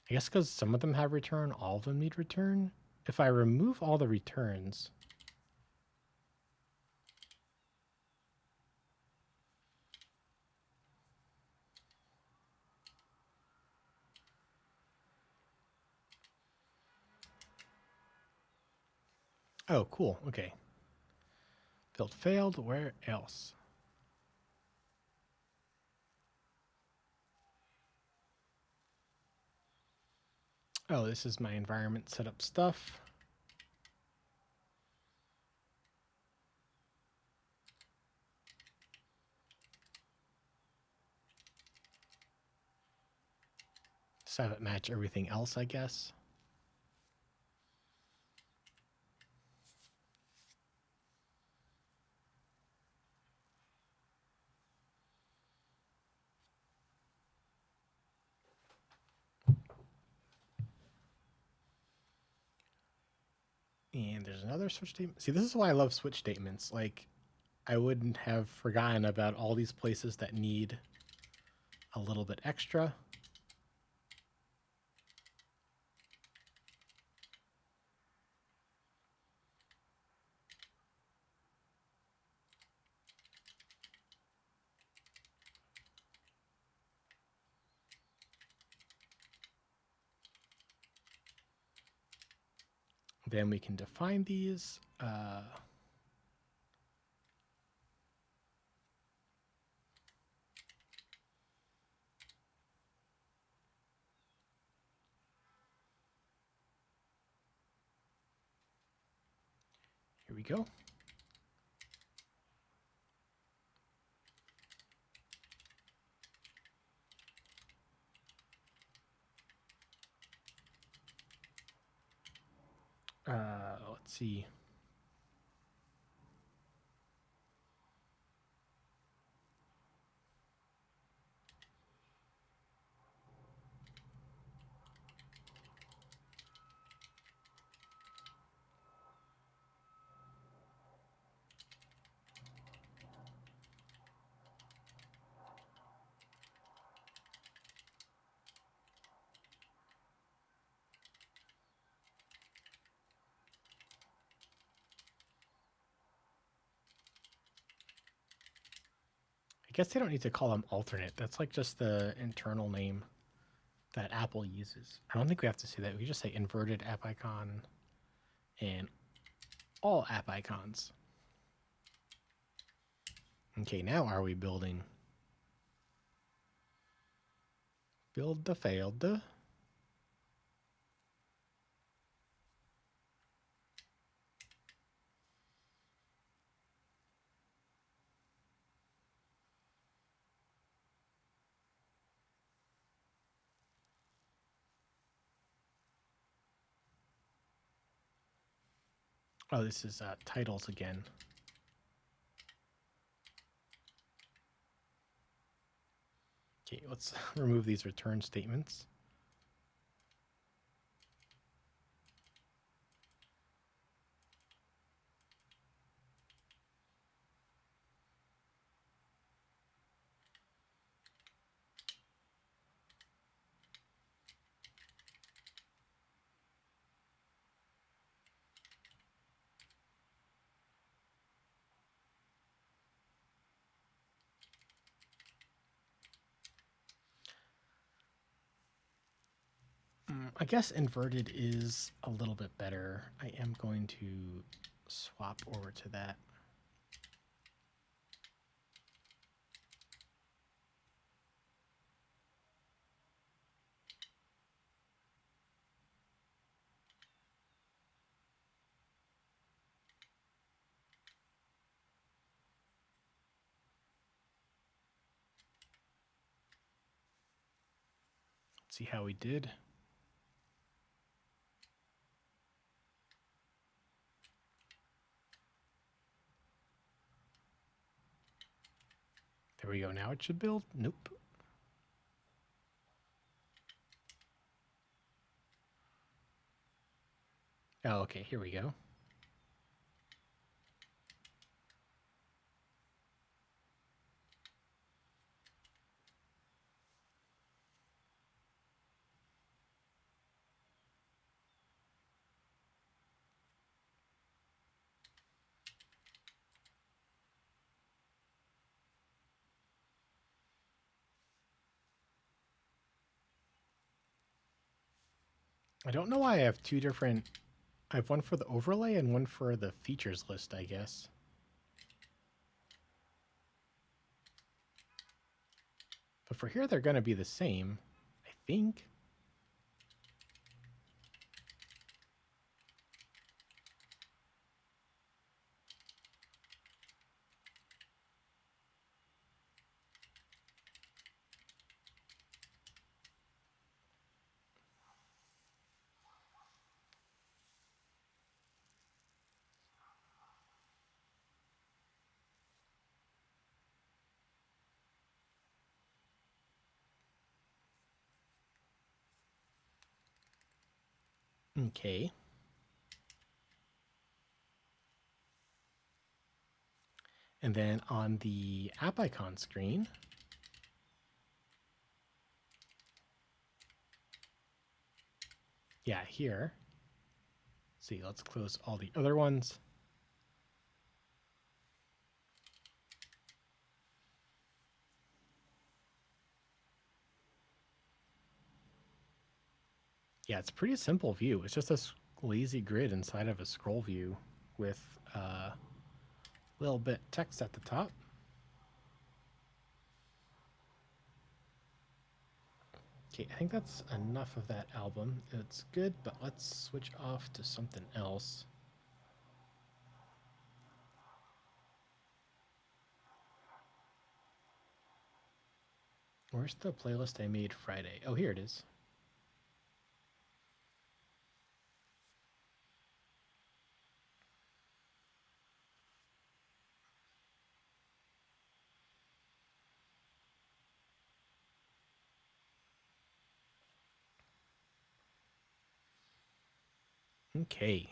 I guess because some of them have return, all of them need return. If I remove all the returns... Oh, cool. Okay. Build failed. Where else? Oh, this is my environment setup stuff. Just have it match everything else, I guess. And there's another switch statement. See, this is why I love switch statements. Like, I wouldn't have forgotten about all these places that need a little bit extra. Then we can define these. Here we go. Let's see. I guess they don't need to call them alternate. That's like just the internal name that Apple uses. I don't think we have to say that. We can just say inverted app icon and all app icons. Okay, now are we building? Build the failed. Oh, this is titles again. Okay, let's remove these return statements. I guess inverted is a little bit better. I am going to swap over to that. Let's see how we did. There we go. Now it should build. Nope. Oh, okay. Here we go. I don't know why I have two different... I have one for the overlay and one for the features list, I guess. But for here, they're going to be the same, I think. Okay. And then on the app icon screen, yeah, here. See, let's close all the other ones. Yeah, it's a pretty simple view. It's just a lazy grid inside of a scroll view with a little bit text at the top. Okay, I think that's enough of that album. It's good, but let's switch off to something else. Where's the playlist I made Friday? Oh, here it is. Okay.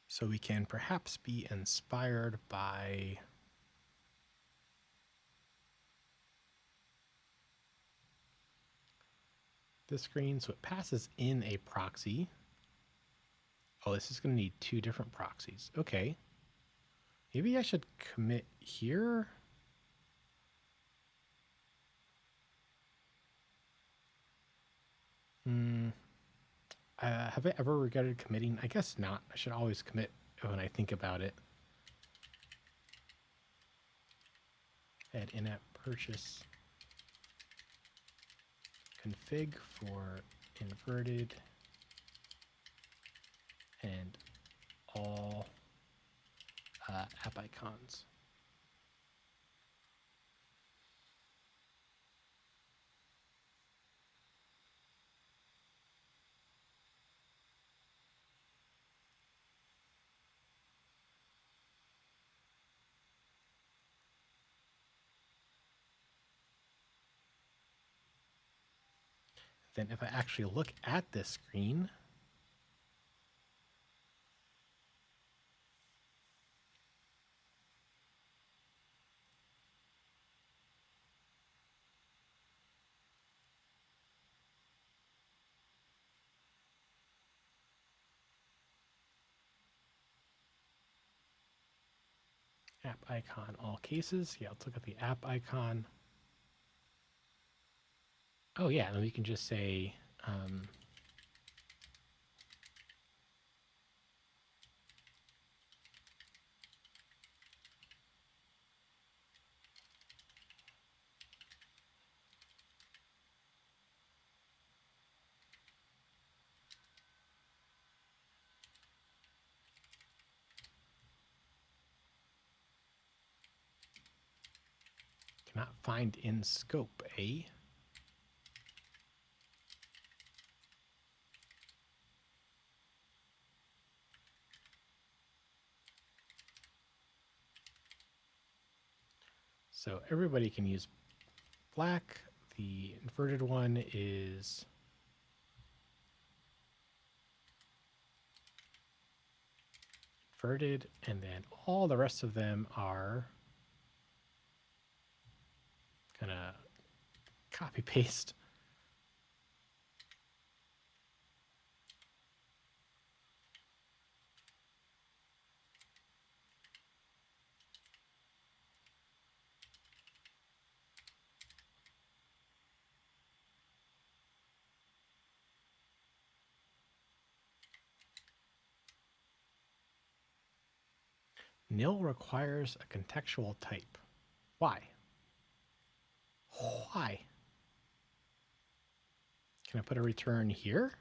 So we can perhaps be inspired by this screen. So it passes in a proxy. Oh, this is going to need two different proxies. Okay. Maybe I should commit here. Have I ever regretted committing? I guess not. I should always commit when I think about it. Add in-app purchase config for inverted and all app icons. Then if I actually look at this screen, app icon, all cases. Yeah, let's look at the app icon. Oh yeah, and we can just say, cannot find in scope, eh? So everybody can use black. The inverted one is inverted, and then all the rest of them are gonna copy paste. Nil requires a contextual type. Why? Why? Can I put a return here?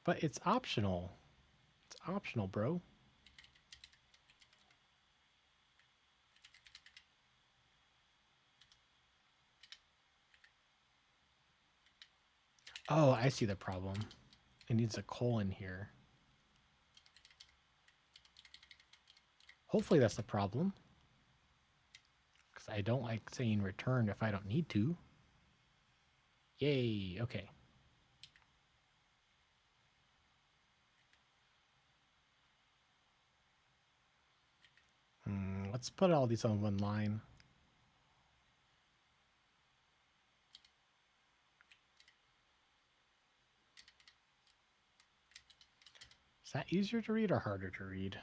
But it's optional. It's optional, bro. Oh, I see the problem. It needs a colon here. Hopefully that's the problem. Because I don't like saying return if I don't need to. Yay, okay. Let's put all these on one line. Is that easier to read or harder to read?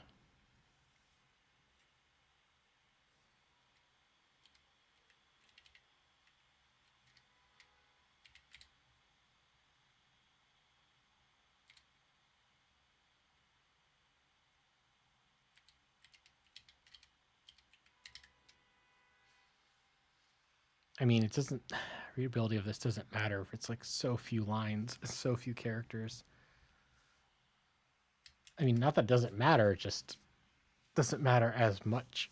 I mean, it doesn't, readability of this doesn't matter if it's like so few lines, so few characters. I mean, not that it doesn't matter, it just doesn't matter as much.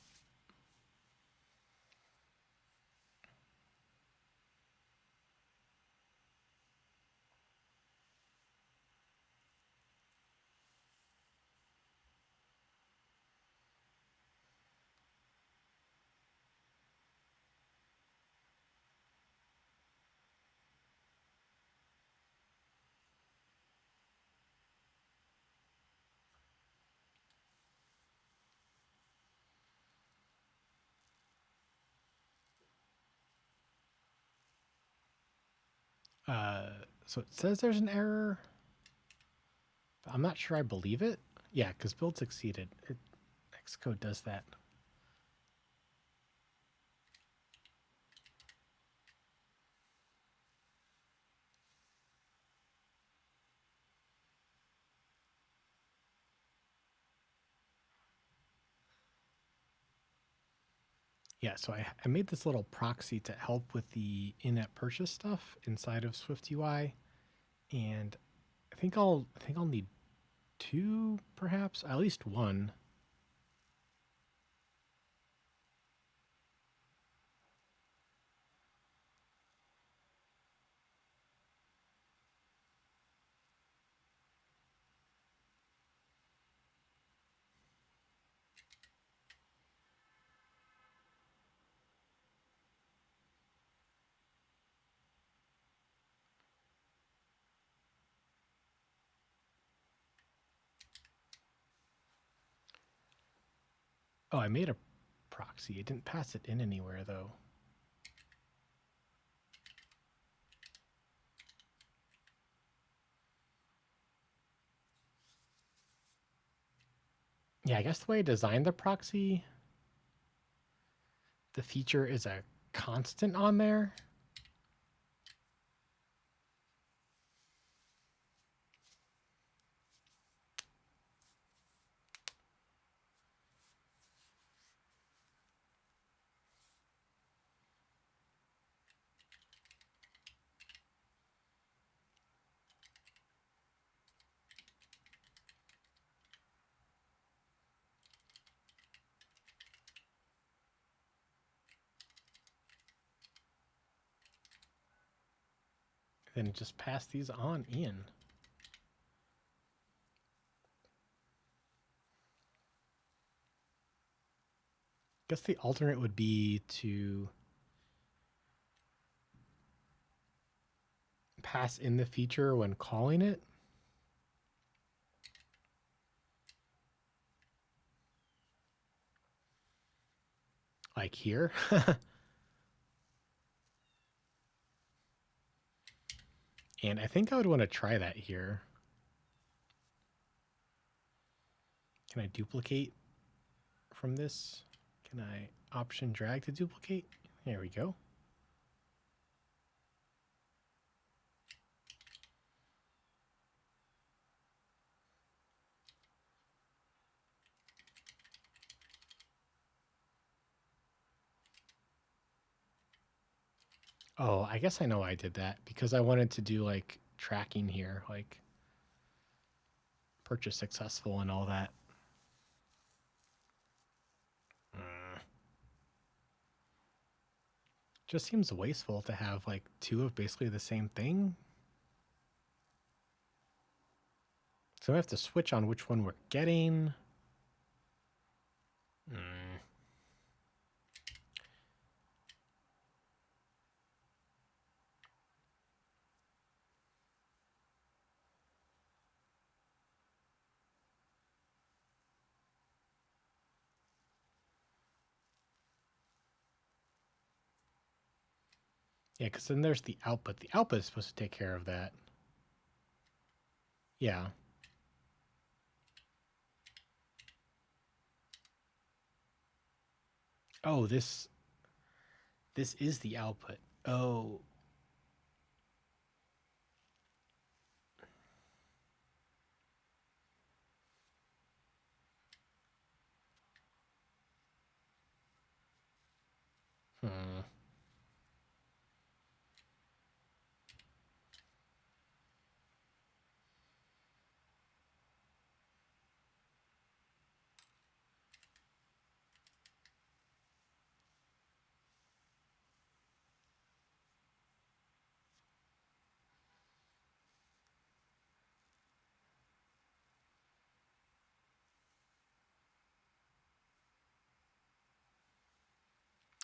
So it says there's an error, but I'm not sure I believe it. Yeah, because build succeeded. Xcode does that. Yeah, so I made this little proxy to help with the in-app purchase stuff inside of SwiftUI, and I think I'll need two, perhaps at least one. Oh, I made a proxy. It didn't pass it in anywhere though. Yeah, I guess the way I designed the proxy, the feature is a constant on there. Then just pass these on in. I guess the alternate would be to pass in the feature when calling it. Like here. And I think I would want to try that here. Can I duplicate from this? Can I option drag to duplicate? There we go. Oh, I guess I know why I did that. Because I wanted to do like tracking here, like purchase successful and all that. Mm. Just seems wasteful to have like two of basically the same thing. So we have to switch on which one we're getting. Mm. Yeah, because then there's the output. The output is supposed to take care of that. Yeah. Oh, this is the output. Oh. Hmm.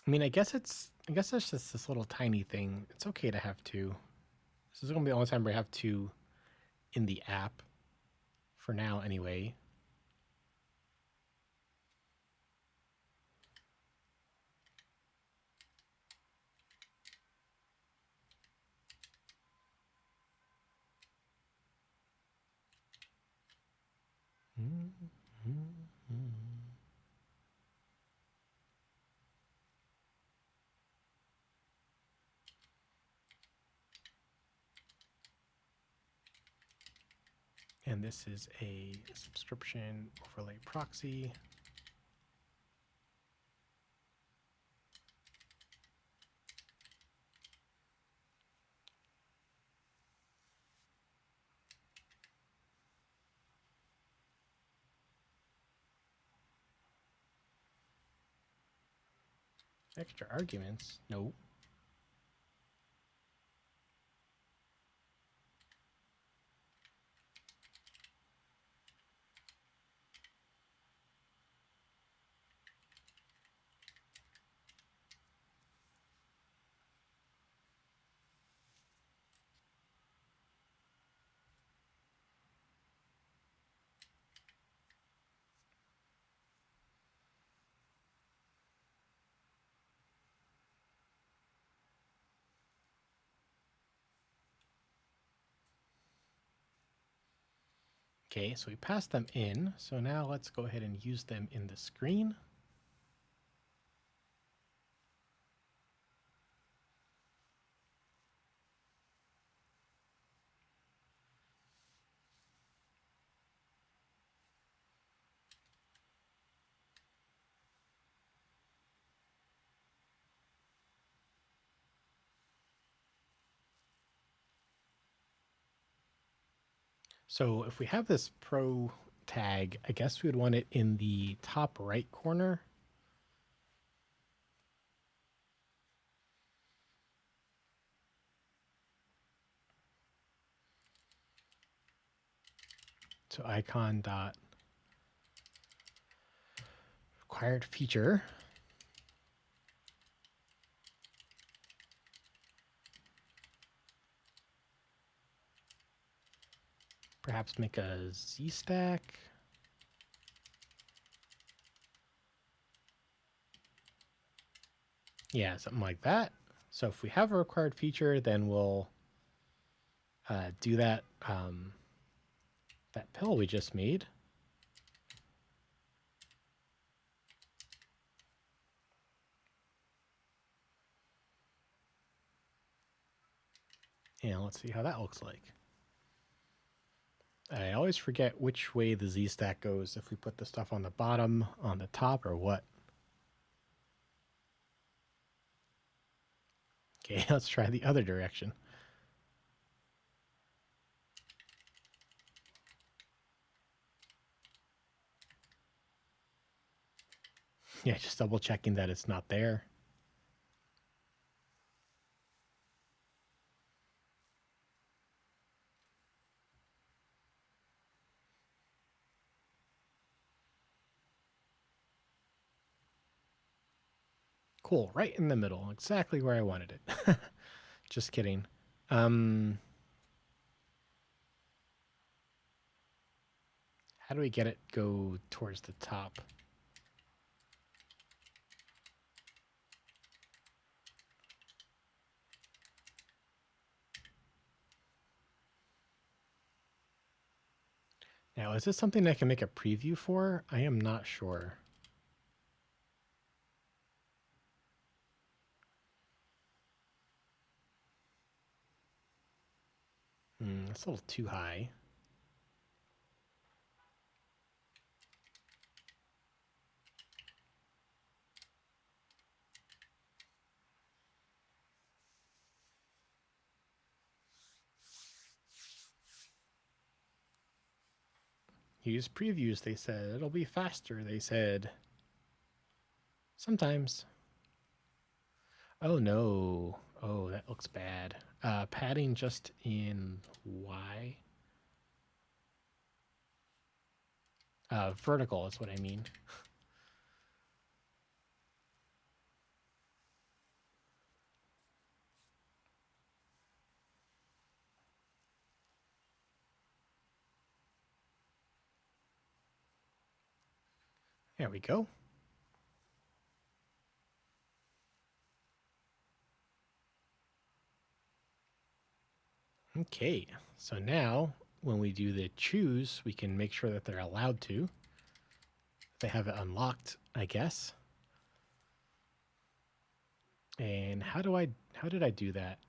I mean, I guess that's just this little tiny thing. It's okay to have two. This is gonna be the only time we have two in the app for now, anyway. And this is a subscription overlay proxy. Extra arguments? No. Okay, so we passed them in. So now let's go ahead and use them in the screen. So if we have this pro tag, I guess we would want it in the top right corner. So icon dot required feature. Perhaps make a Z stack. Yeah, something like that. So if we have a required feature, then we'll do that that pill we just made. And let's see how that looks like. I always forget which way the Z stack goes, if we put the stuff on the bottom, on the top, or what. Okay, let's try the other direction. Yeah, just double checking that it's not there. Cool, right in the middle, exactly where I wanted it. Just kidding. How do we get it go towards the top? Now, is this something I can make a preview for? I am not sure. That's a little too high. Use previews, they said. It'll be faster, they said. Sometimes. Oh no. Oh, that looks bad. Padding just in Y. Vertical is what I mean. There we go. Okay, so now when we do the choose, we can make sure that they're allowed to. They have it unlocked, I guess. And how did I do that?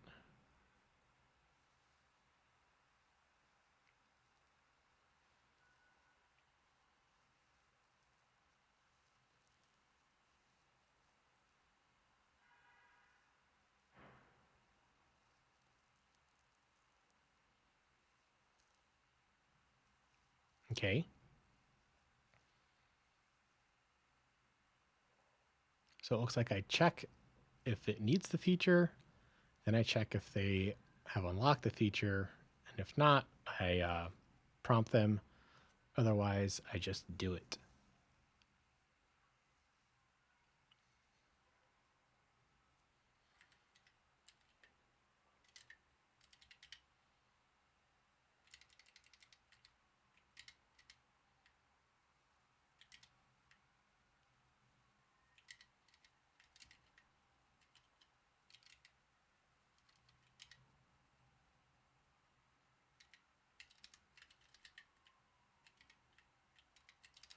Okay. So it looks like I check if it needs the feature, then I check if they have unlocked the feature, and if not, I prompt them. Otherwise, I just do it.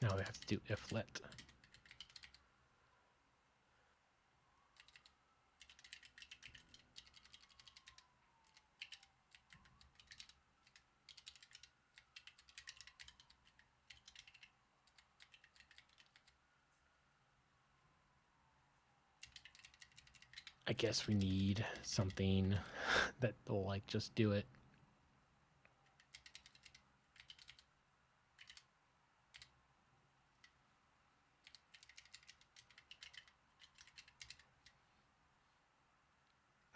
Now we have to do if let. I guess we need something that will like just do it.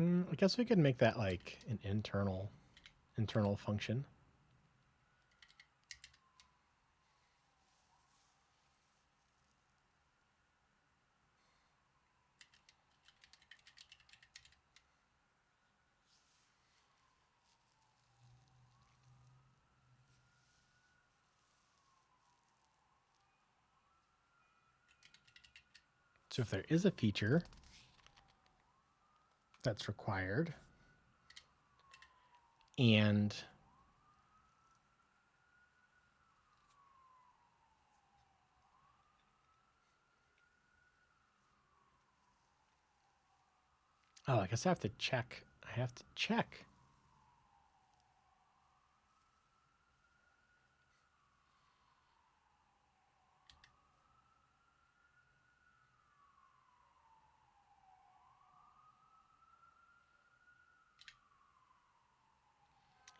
I guess we could make that like an internal function. So if there is a feature that's required and I guess I have to check.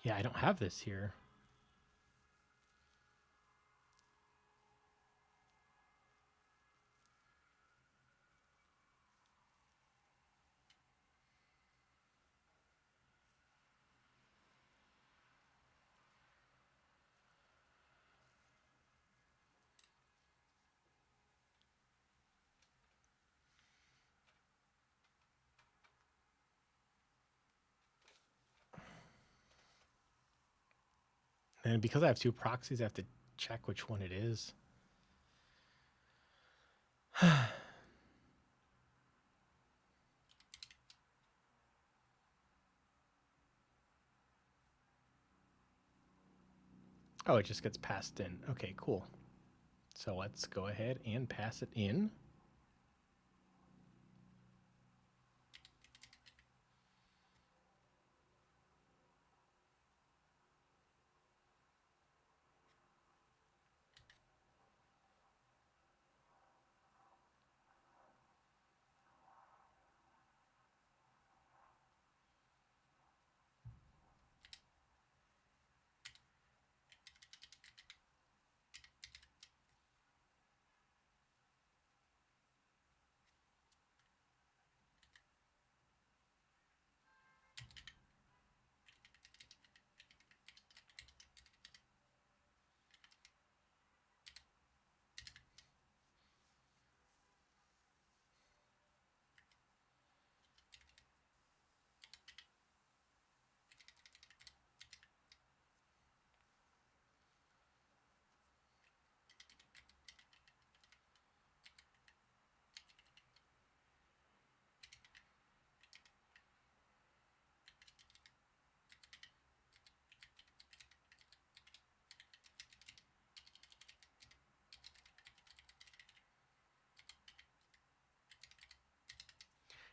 Yeah, I don't have this here. And because I have two proxies, I have to check which one it is. Oh, it just gets passed in. Okay, cool. So let's go ahead and pass it in.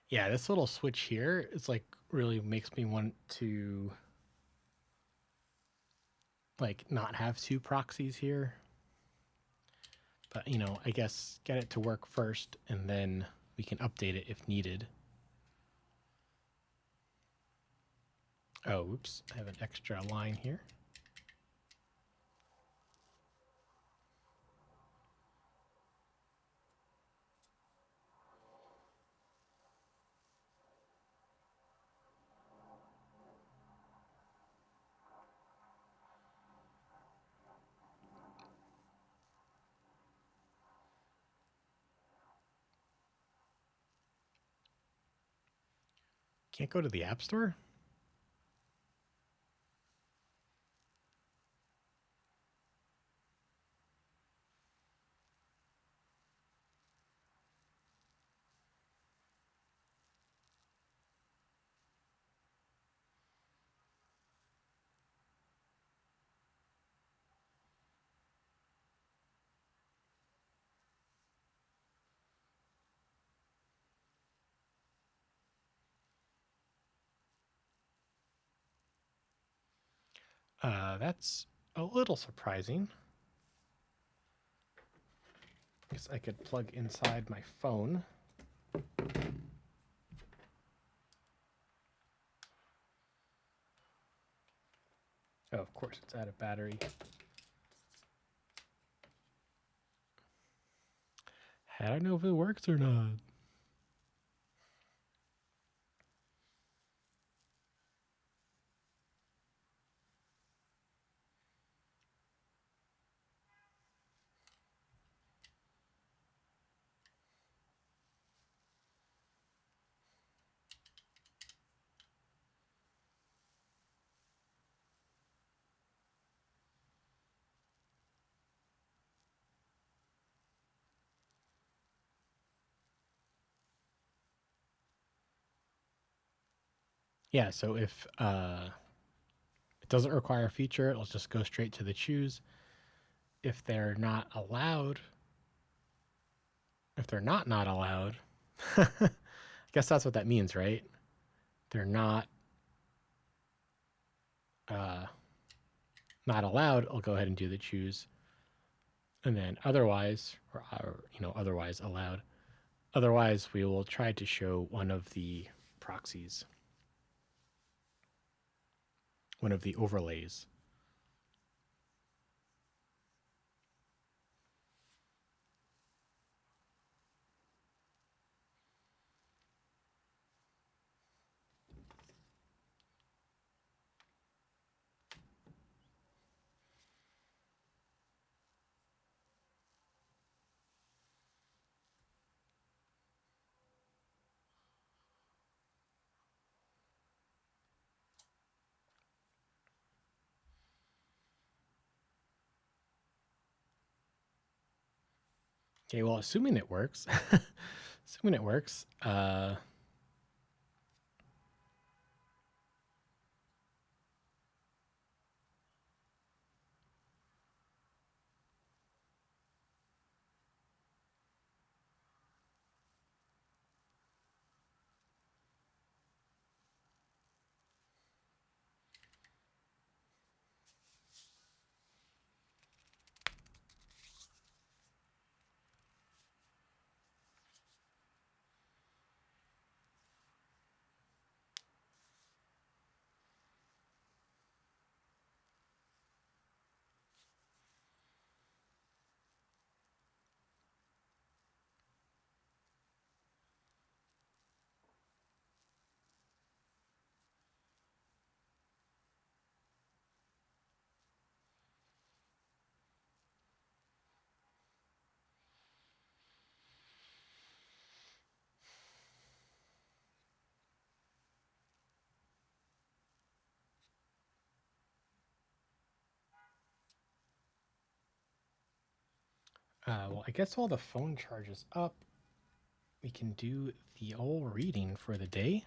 Yeah, this little switch here is like really makes me want to like not have two proxies here. But, you know, I guess get it to work first and then we can update it if needed. Oh, oops, I have an extra line here. Can't go to the App Store? That's a little surprising. I guess I could plug inside my phone. Oh, of course, it's out of battery. I don't know if it works or not. Yeah, so if it doesn't require a feature, it'll just go straight to the choose. If they're not allowed, if they're not allowed, I guess that's what that means, right? They're uh, not allowed, I'll go ahead and do the choose. And then otherwise, or otherwise allowed. Otherwise, we will try to show one of the proxies. one of the overlays. Okay, well, assuming it works, assuming it works, well, I guess while the phone charges up, we can do the old reading for the day.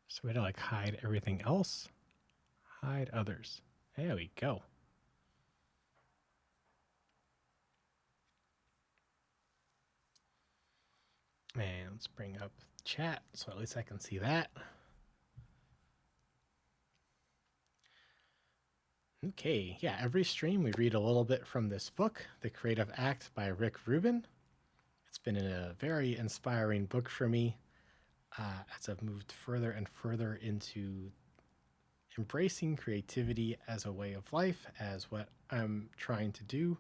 So we had to like hide everything else, hide others. There we go. And let's bring up chat so at least I can see that. Okay, yeah, every stream we read a little bit from this book, The Creative Act by Rubin. It's been a very inspiring book for me as I've moved further and further into embracing creativity as a way of life, as what I'm trying to do.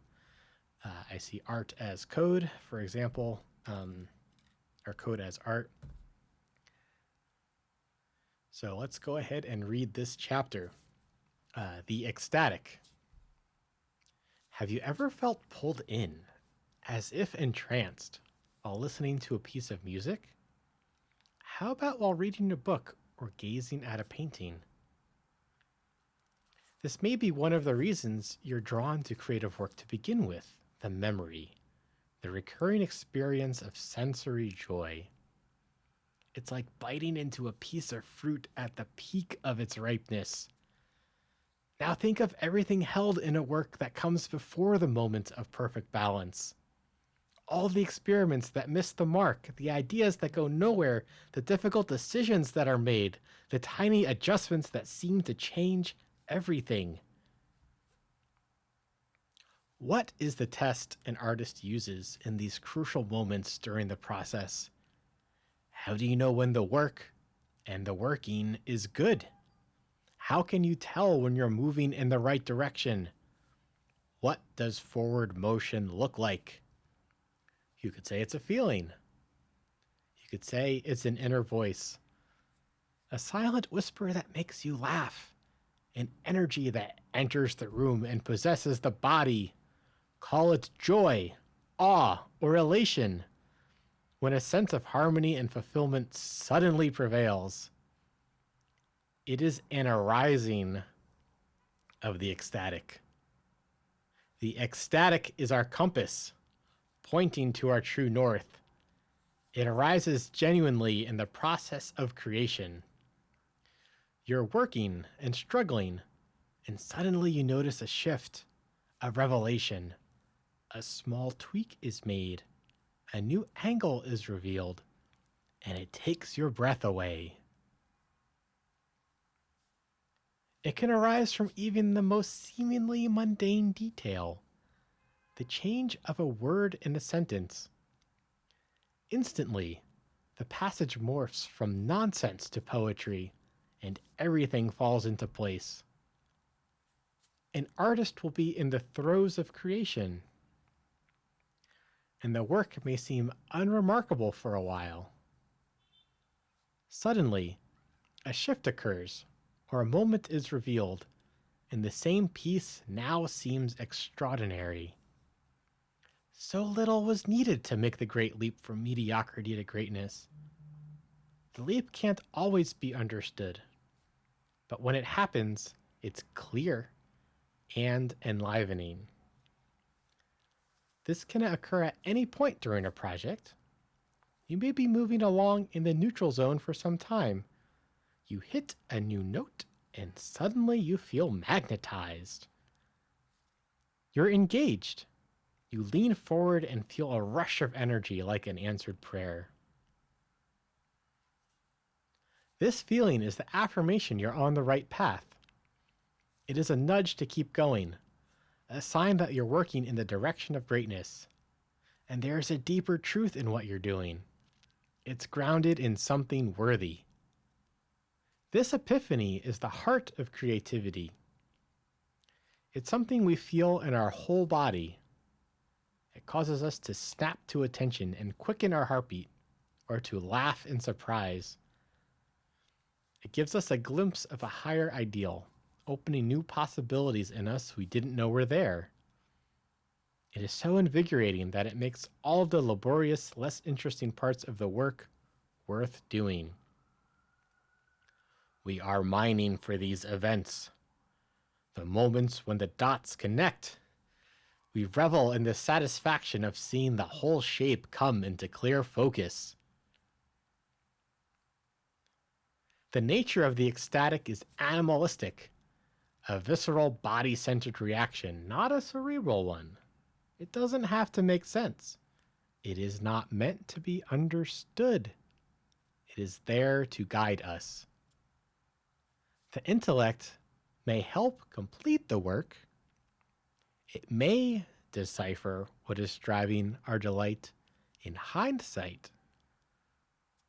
I see art as code, for example, or code as art. So let's go ahead and read this chapter. The ecstatic. Have you ever felt pulled in, as if entranced, while listening to a piece of music? How about while reading a book or gazing at a painting? This may be one of the reasons you're drawn to creative work to begin with, the memory, the recurring experience of sensory joy. It's like biting into a piece of fruit at the peak of its ripeness. Now think of everything held in a work that comes before the moment of perfect balance. All the experiments that miss the mark, the ideas that go nowhere, the difficult decisions that are made, the tiny adjustments that seem to change everything. What is the test an artist uses in these crucial moments during the process? How do you know when the work and the working is good? How can you tell when you're moving in the right direction? What does forward motion look like? You could say it's a feeling. You could say it's an inner voice. A silent whisper that makes you laugh. An energy that enters the room and possesses the body. Call it joy, awe, or elation. When a sense of harmony and fulfillment suddenly prevails, it is an arising of the ecstatic. The ecstatic is our compass, pointing to our true north. It arises genuinely in the process of creation. You're working and struggling, and suddenly you notice a shift, a revelation. A small tweak is made, a new angle is revealed, and it takes your breath away. It can arise from even the most seemingly mundane detail. the change of a word in a sentence. Instantly, the passage morphs from nonsense to poetry, and everything falls into place. An artist will be in the throes of creation, and the work may seem unremarkable for a while. Suddenly, a shift occurs, or a moment is revealed, and the same piece now seems extraordinary. So little was needed to make the great leap from mediocrity to greatness. The leap can't always be understood, but when it happens, it's clear and enlivening. This can occur at any point during a project. You may be moving along in the neutral zone for some time. You hit a new note, and suddenly you feel magnetized. You're engaged. You lean forward and feel a rush of energy like an answered prayer. This feeling is the affirmation you're on the right path. It is a nudge to keep going, a sign that you're working in the direction of greatness. And there is a deeper truth in what you're doing. It's grounded in something worthy. This epiphany is the heart of creativity. It's something we feel in our whole body. It causes us to snap to attention and quicken our heartbeat, or to laugh in surprise. It gives us a glimpse of a higher ideal, opening new possibilities in us we didn't know were there. It is so invigorating that it makes all of the laborious, less interesting parts of the work worth doing. We are mining for these events, the moments when the dots connect. We revel in the satisfaction of seeing the whole shape come into clear focus. The nature of the ecstatic is animalistic, a visceral, body-centered reaction, not a cerebral one. It doesn't have to make sense. It is not meant to be understood. It is there to guide us. The intellect may help complete the work. It may decipher what is driving our delight in hindsight.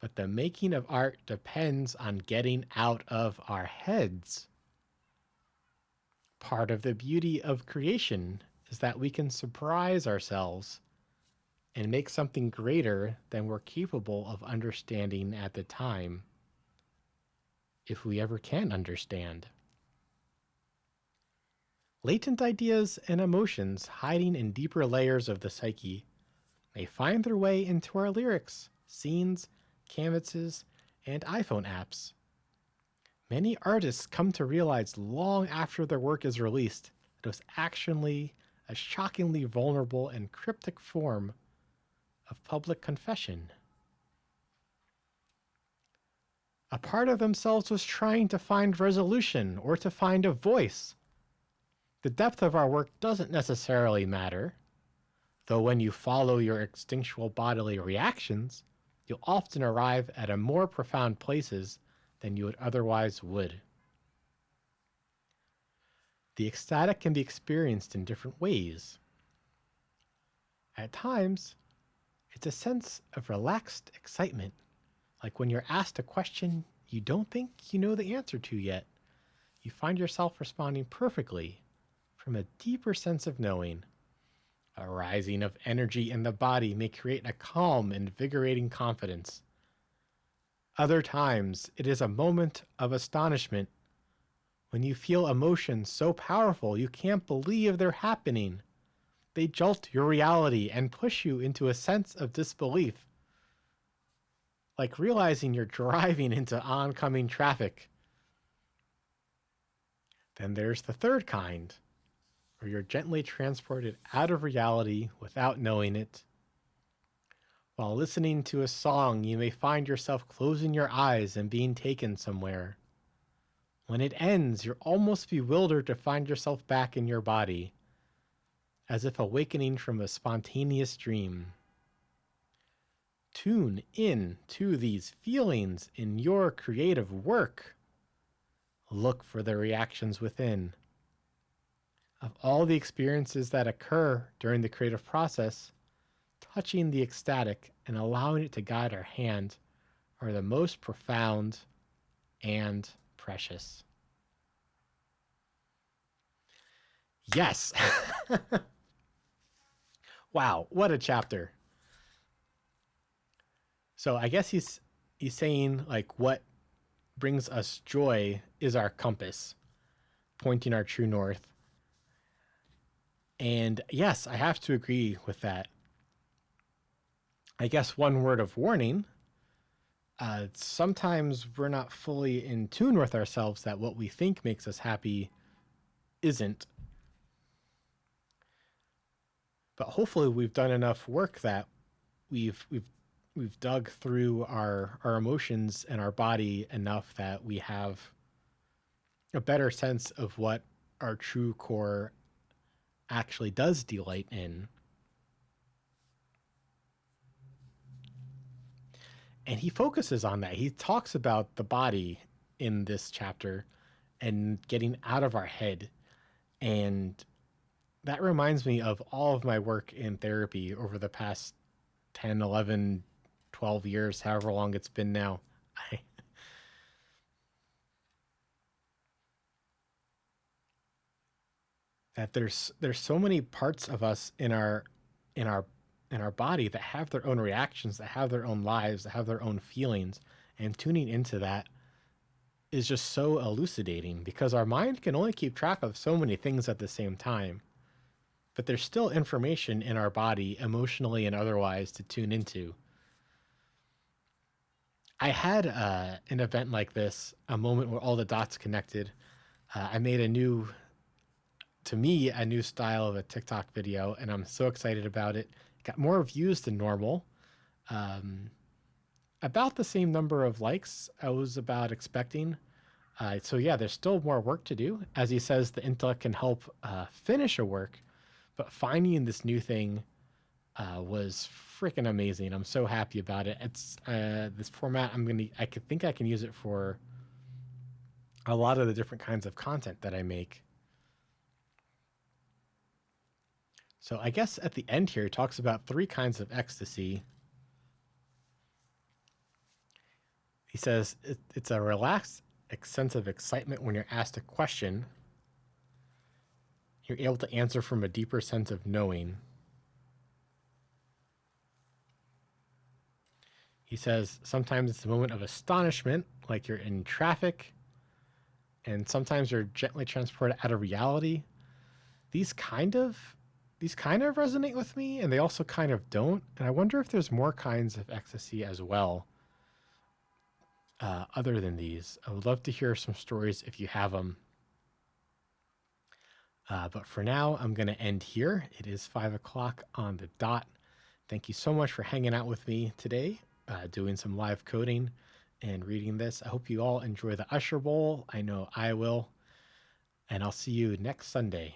But the making of art depends on getting out of our heads. Part of the beauty of creation is that we can surprise ourselves and make something greater than we're capable of understanding at the time, if we ever can understand. Latent ideas and emotions hiding in deeper layers of the psyche may find their way into our lyrics, scenes, canvases, and iPhone apps. Many artists come to realize long after their work is released that it was actually a shockingly vulnerable and cryptic form of public confession. A part of themselves was trying to find resolution or to find a voice. The depth of our work doesn't necessarily matter, though when you follow your instinctual bodily reactions, you'll often arrive at a more profound places than you would otherwise would. The ecstatic can be experienced in different ways. At times, it's a sense of relaxed excitement, like when you're asked a question you don't think you know the answer to yet. You find yourself responding perfectly from a deeper sense of knowing. A rising of energy in the body may create a calm, invigorating confidence. Other times, it is a moment of astonishment when you feel emotions so powerful you can't believe they're happening. They jolt your reality and push you into a sense of disbelief, like realizing you're driving into oncoming traffic. Then there's the third kind, where you're gently transported out of reality without knowing it. While listening to a song, you may find yourself closing your eyes and being taken somewhere. When it ends, you're almost bewildered to find yourself back in your body, as if awakening from a spontaneous dream. Tune in to these feelings in your creative work. Look for the reactions within. Of all the experiences that occur during the creative process, touching the ecstatic and allowing it to guide our hand are the most profound and precious. Yes. Wow, what a chapter. So I guess he's saying like what brings us joy is our compass, pointing our true north. And yes, I have to agree with that. I guess one word of warning, sometimes we're not fully in tune with ourselves that what we think makes us happy isn't. But hopefully we've done enough work that we've dug through our emotions and our body enough that we have a better sense of what our true core actually does delight in. And he focuses on that. He talks about the body in this chapter and getting out of our head. And that reminds me of all of my work in therapy over the past 10, 11, 12 years, however long it's been now. That there's so many parts of us in our in our in our body that have their own reactions, that have their own lives, that have their own feelings, and tuning into that is just so elucidating because our mind can only keep track of so many things at the same time. But there's still information in our body, emotionally and otherwise, to tune into. I had an event like this, a moment where all the dots connected. I made a new style of a TikTok video, and I'm so excited about it. It got more views than normal. About the same number of likes I was about expecting. So yeah, there's still more work to do. As he says, the intellect can help finish a work, but finding this new thing was freaking amazing. I'm so happy about it. It's this format. I think I can use it for a lot of the different kinds of content that I make. So I guess at the end here, he talks about 3 kinds of ecstasy. He says it's a relaxed sense of excitement when you're asked a question. You're able to answer from a deeper sense of knowing. He says sometimes it's a moment of astonishment, like you're in traffic, and sometimes you're gently transported out of reality. These kind of resonate with me, and they also kind of don't. And I wonder if there's more kinds of ecstasy as well, other than these. I would love to hear some stories if you have them. But for now, I'm going to end here. It is 5 o'clock on the dot. Thank you so much for hanging out with me today, doing some live coding and reading this. I hope you all enjoy the Usher Bowl. I know I will. And I'll see you next Sunday.